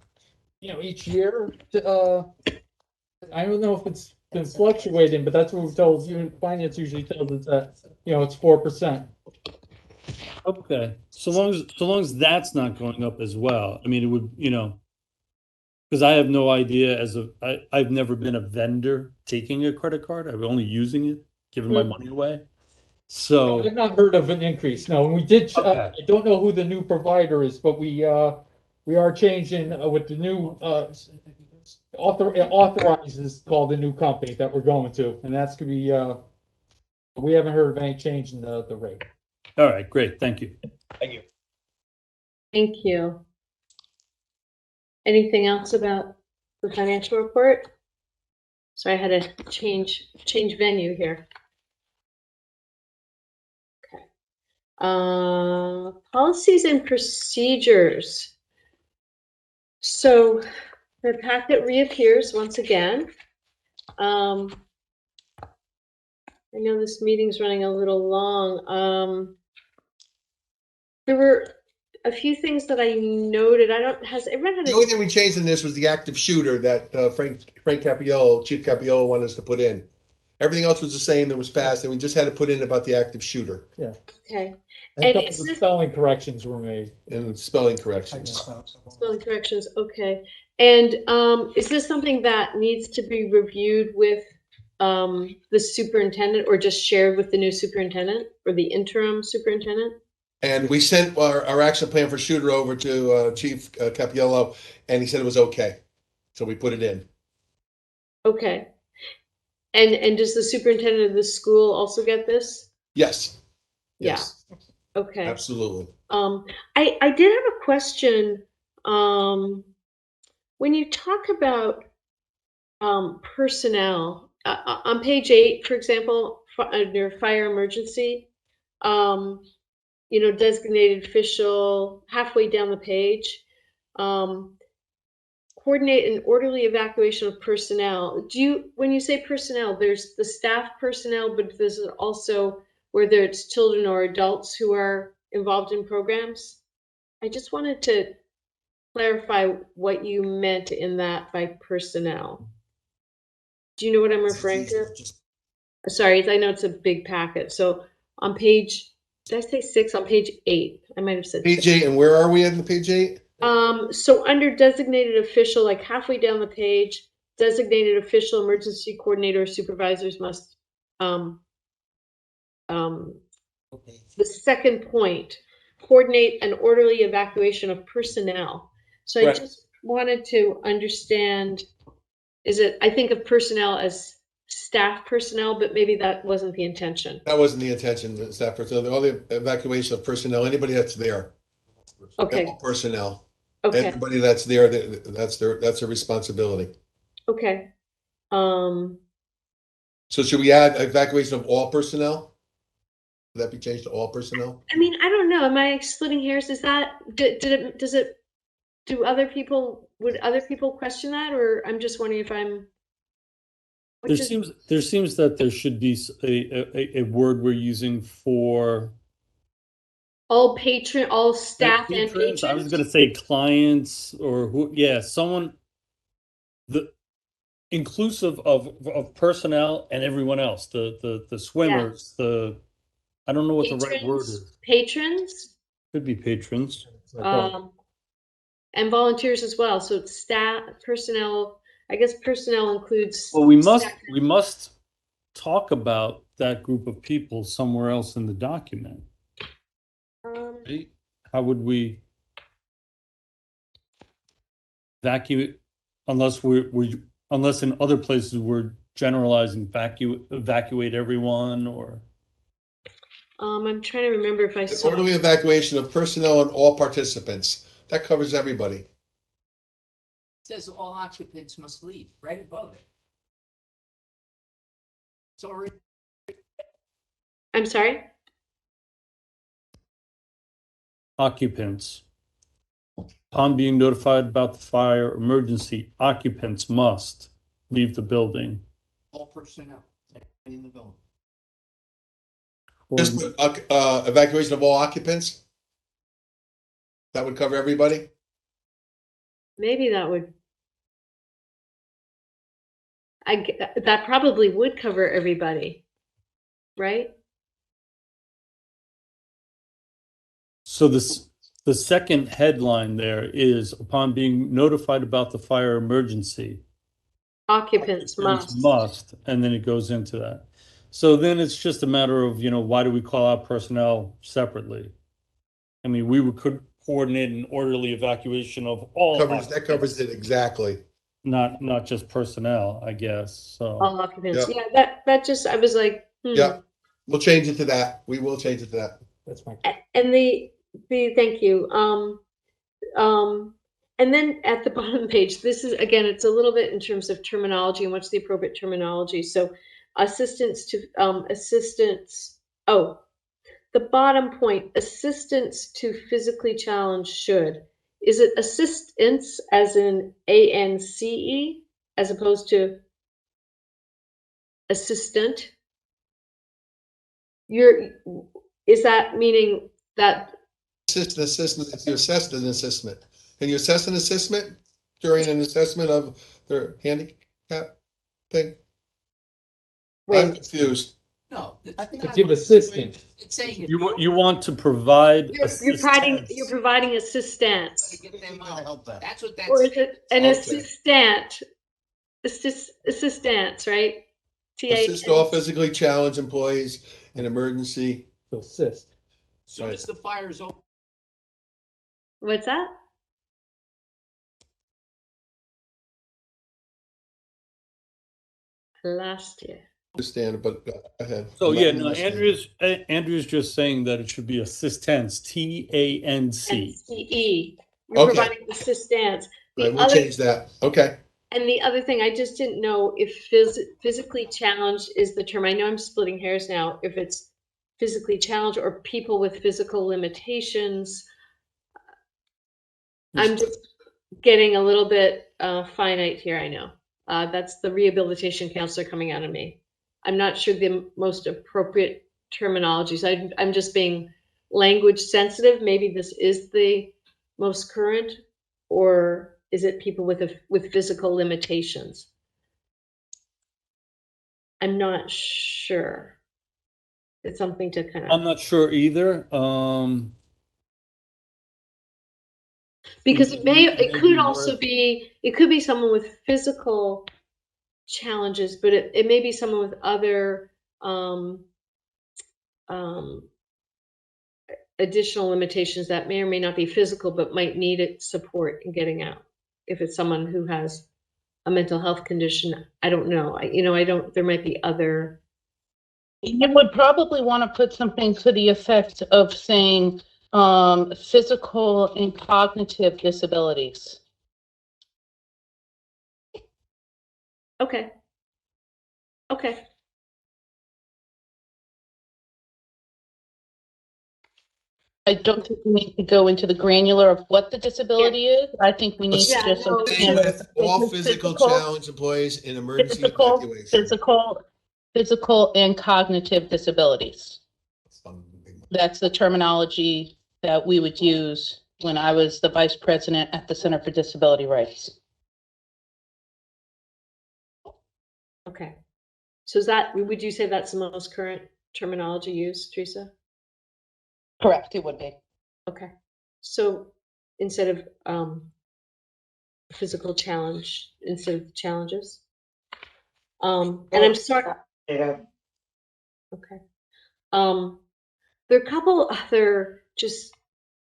each year. I don't know if it's been fluctuating, but that's what we've told you. Finance usually tells us that it's 4%. Okay, so long as that's not going up as well. It would because I have no idea. I've never been a vendor taking a credit card. I'm only using it, giving my money away. So I've not heard of an increase. No, we did. Okay. I don't know who the new provider is, but we are changing with the new authorizes called the new company that we're going to, and that's gonna be. We haven't heard of any change in the rate. all right, great, thank you. Thank you. Thank you. Anything else about the financial report? So I had to change venue here. Okay. Policies and procedures. So the packet reappears once again. I know this meeting's running a little long. There were a few things that I noted. Has everyone had The only thing we changed in this was the active shooter that Frank Capiello, Chief Capiello, wanted us to put in. Everything else was the same that was passed, and we just had to put in about the active shooter. Yeah. Okay. And a couple of spelling corrections were made. And spelling corrections. Spelling corrections, okay. And is this something that needs to be reviewed with the superintendent or just shared with the new superintendent or the interim superintendent? And we sent our action plan for shooter over to Chief Capiello, and he said it was okay. So we put it in. Okay. And does the superintendent of the school also get this? Yes. Yeah. Yes. Okay. Absolutely. I did have a question. When you talk about personnel on page 8, for example, under fire emergency, designated official halfway down the page, coordinate an orderly evacuation of personnel. When you say personnel, there's the staff personnel, but there's also whether it's children or adults who are involved in programs? I just wanted to clarify what you meant in that by personnel. Do you know what I'm referring to? Sorry, I know it's a big packet. So on page, did I say 6? On page 8, I might have said Page 6. 8, and where are we in the page 8? So under designated official, like halfway down the page, designated official, emergency coordinator, supervisors must, the second point, coordinate an orderly evacuation of personnel. So I Right. just wanted to understand, I think of personnel as staff personnel, but maybe that wasn't the intention. That wasn't the intention, the staff personnel, all the evacuation of personnel, anybody that's there. Okay, All personnel. okay, Everybody that's there, that's their responsibility. okay. So should we add evacuation of all personnel? Would that be changed to all personnel? I mean, I don't know. Am I splitting hairs? Is that, would other people question that? Or I'm just wondering if I'm. There seems that there should be a word we're using for All staff and patrons. I was patrons? going to say clients or who, yeah, someone the inclusive of personnel and everyone else, the swimmers, I don't know what the right word is. Patrons, Could be patrons. and volunteers as well. So it's staff, personnel. I guess personnel includes. Well, we staff. must talk about that group of people somewhere else in the document. Right? How would we evacuate unless unless in other places we're generalizing evacuate everyone or I'm trying to remember if I The saw. orderly evacuation of personnel and all participants. That covers everybody. It says all occupants must leave, right above it. Sorry. I'm sorry. occupants. Upon being notified about the fire emergency, occupants must leave the building. All personnel in the building. Just put, evacuation of all occupants. That would cover everybody. Maybe that would. That probably would cover everybody, right? So the second headline there is upon being notified about the fire emergency. Occupants must. And then it goes into that. So then it's just a matter of, why do we call out personnel separately? I mean, we could coordinate an orderly evacuation of all. That covers it exactly. Not just personnel, I guess. So All occupants. Yeah, that just, I was like, Yeah, we'll change it to that. We will change it to that. That's my. And the thank you. And then at the bottom of the page, this is, again, it's a little bit in terms of terminology and what's the appropriate terminology. So assistance, the bottom point, assistance to physically challenged should. Is it assistance as in ANCE as opposed to assistant? Is that meaning that? Assessment, if you assess an assessment. Can you assess an assessment during an assessment of their handicap thing? I'm confused. No. To give assistance. It's saying. You want to provide You're providing assistance, Get them Gotta out. help them. That's what that's. or is it an Okay. assistance, right? Assist all physically challenged employees in emergency. To assist. As soon as the fire's over. What's that? Last year. Understand, but go ahead. So yeah, I'm no, listening. Andrew's just saying that it should be assistance, TANC. CE. You're Okay. providing assistance. All right, we'll change that. Okay. And the other thing, I just didn't know if physically challenged is the term. I know I'm splitting hairs now. If it's physically challenged or people with physical limitations, I'm just getting a little bit finite here. I know that's the rehabilitation counselor coming out of me. I'm not sure the most appropriate terminologies. I'm just being language sensitive. Maybe this is the most current, or is it people with physical limitations? I'm not sure. It's something to kind I'm of, not sure either. because it could maybe also worth- be, it could be someone with physical challenges, but it may be someone with other additional limitations that may or may not be physical, but might need it support in getting out. If it's someone who has a mental health condition, I don't know. There might be other. You would probably want to put something to the effect of saying physical and cognitive disabilities. Okay. Okay. I don't think we need to go into the granular of what the disability is. I think we need to Yeah, just no, understand that All it's physical challenged employees in emergency physical, evacuation. physical and cognitive disabilities. That's the terminology that we would use when I was the vice president at the Center for Disability Rights. Okay. So would you say that's the most current terminology used, Teresa? Correct, it would be. Okay. So instead of physical challenge, instead of challenges. And I'm sorry. Yeah. Okay. There are a couple other just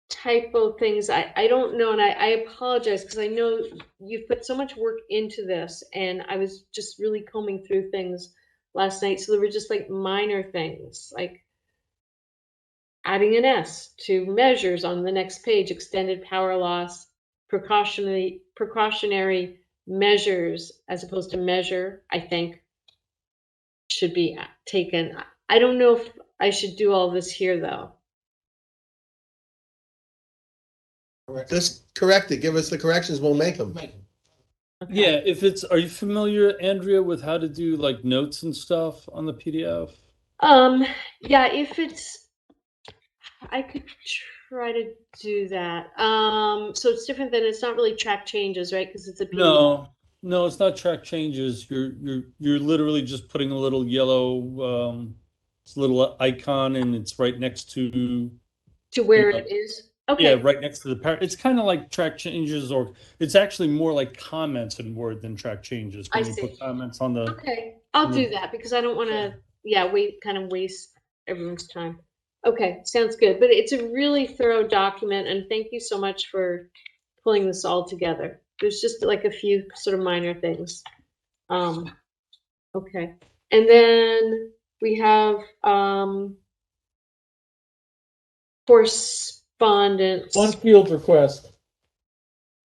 typo things. I don't know, and I apologize because I know you've put so much work into this, and I was just really combing through things last night. So there were just like minor things, like adding an S to measures on the next page, extended power loss, precautionary measures as opposed to measure, I think should be taken. I don't know if I should do all this here though. Just correct it. Give us the corrections. We'll make them. Okay. Yeah, are you familiar, Andrea, with how to do like notes and stuff on the PDF? Yeah, I could try to do that. So it's different than, it's not really track changes, right? Because it's a PDF. No, it's not track changes. You're literally just putting a little yellow little icon, and it's right next to Where it is. Okay. Yeah, right next to the parent. It's kind of like track changes, or it's actually more like comments in Word than track changes. When I you see. put comments on the. Okay, I'll do that because I don't want to, waste everyone's time. Okay, sounds good. But it's a really thorough document, and thank you so much for pulling this all together. There's just like a few sort of minor things. Okay, and then we have correspondence. One field request.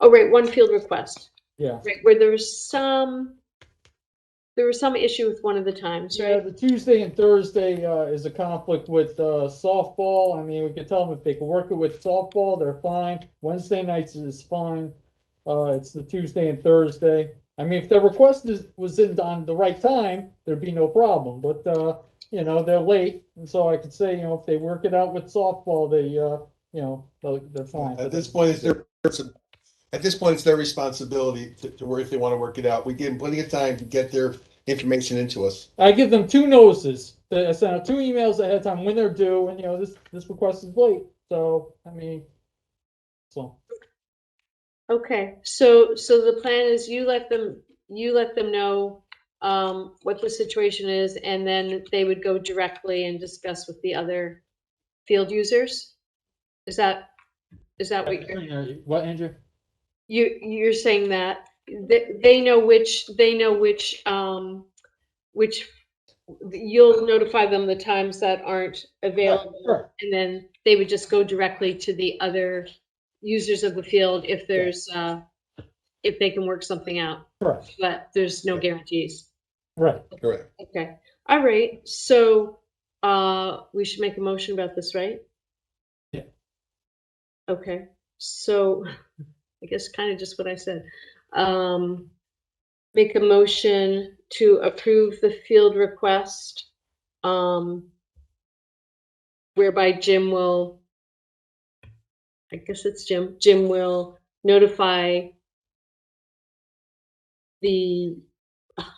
Oh, right, one field request. Yeah. Right, where there was some issue with one of the times, Yeah, right? the Tuesday and Thursday is a conflict with softball. I mean, we can tell them if they can work it with softball, they're fine. Wednesday nights is fine. It's the Tuesday and Thursday. I mean, if their request was in on the right time, there'd be no problem. But they're late, and so I could say, if they work it out with softball, they're fine. At this point, it's their responsibility to work if they want to work it out. We give them plenty of time to get their information into us. I give them 2 notices. I sent out 2 emails ahead of time when they're due, and this request is late. So I mean, so Okay, so the plan is you let them know what the situation is, and then they would go directly and discuss with the other field users? Is that what, Andrew? you're saying that they know which you'll notify them the times that aren't available, Correct. and then they would just go directly to the other users of the field if there's if they can work something out. Correct. But there's no guarantees. Right. Correct. Okay. All right. So we should make a motion about this, right? Yeah. Okay. So I guess kind of just what I said. Make a motion to approve the field request, whereby Jim will, I guess it's Jim will notify the,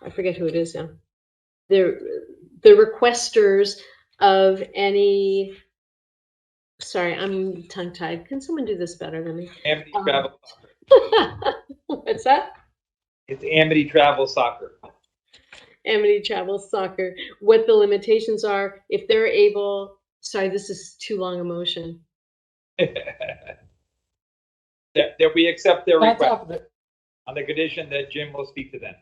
I forget who it is now, the requesters of any, sorry, I'm tongue-tied. Can someone do this better than me? Amity Travel Soccer. What's that? It's Amity Travel Soccer. Amity Travel Soccer, what the limitations are, if they're able, sorry, this is too long a motion. That we accept their On request top of it, on the condition that Jim will speak to them.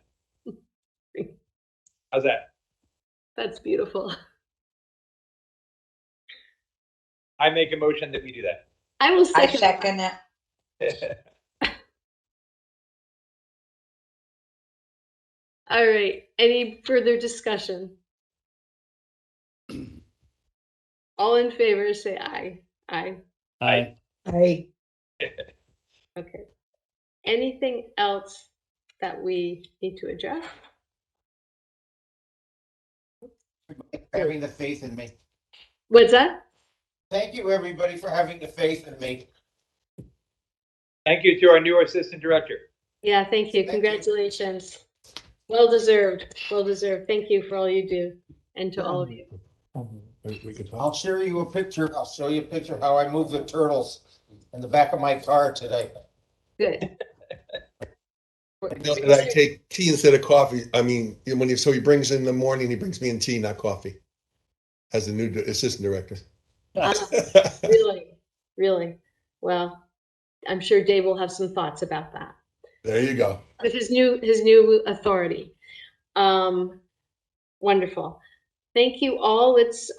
How's that? That's beautiful. I make a motion that we do that. I will I second. second it. All right, any further discussion? All in favor, say aye. Aye. Aye. Okay. Anything else that we need to address? Having the faith in me. What's that? Thank you, everybody, for having the faith in me. Thank you to our new assistant director. Yeah, thank you. Thank you. Congratulations. Well deserved. Well deserved. Thank you for all you do, and to all of you. We could I'll talk. share you a picture. I'll show you a picture of how I moved the turtles in the back of my car today. Good. That I take tea instead of coffee. I mean, so he brings in the morning, he brings me in tea, not coffee. As the new assistant director. Really, really. Well, I'm sure Dave will have some thoughts about that There you go. with his new authority. Wonderful. Thank you all. Let's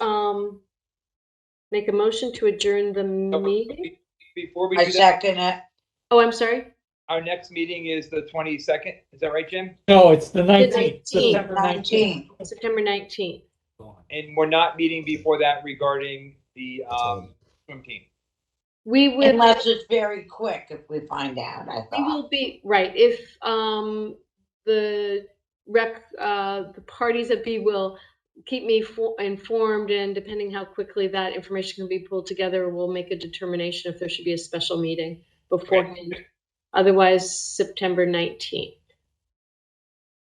make a motion to adjourn the meeting. Before we I do that, second it. Oh, I'm sorry. our next meeting is the 22nd. Is that right, Jim? no, it's the 19th, 19th. September 19th. September 19th. And we're not meeting before that regarding the swim team. We will. Unless it's very quick if we find out, I We thought. will be right if the parties that be will keep me informed, and depending how quickly that information can be pulled together, we'll make a determination if there should be a special meeting beforehand. Right. Otherwise, September 19th.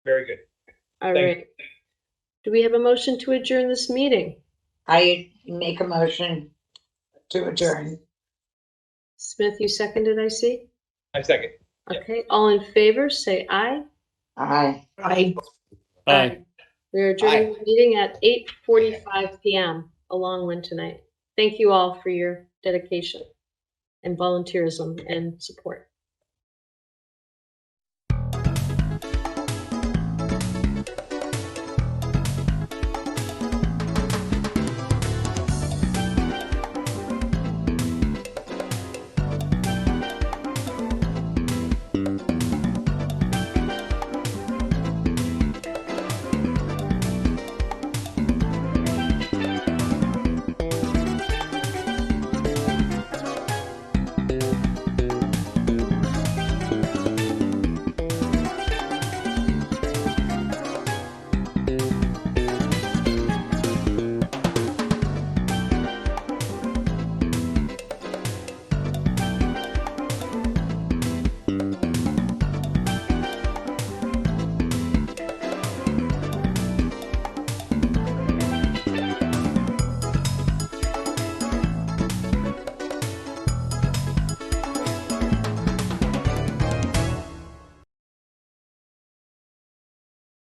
Very good. All Thank right. Do we have a motion to adjourn this meeting? I make a motion to adjourn. Smith, you seconded, I see. I second. Yep. Okay, all in favor, say aye. Aye. Aye. Aye. We are adjourning the meeting at 8:45 p.m. A long one tonight. Thank you all for your dedication and volunteerism and support.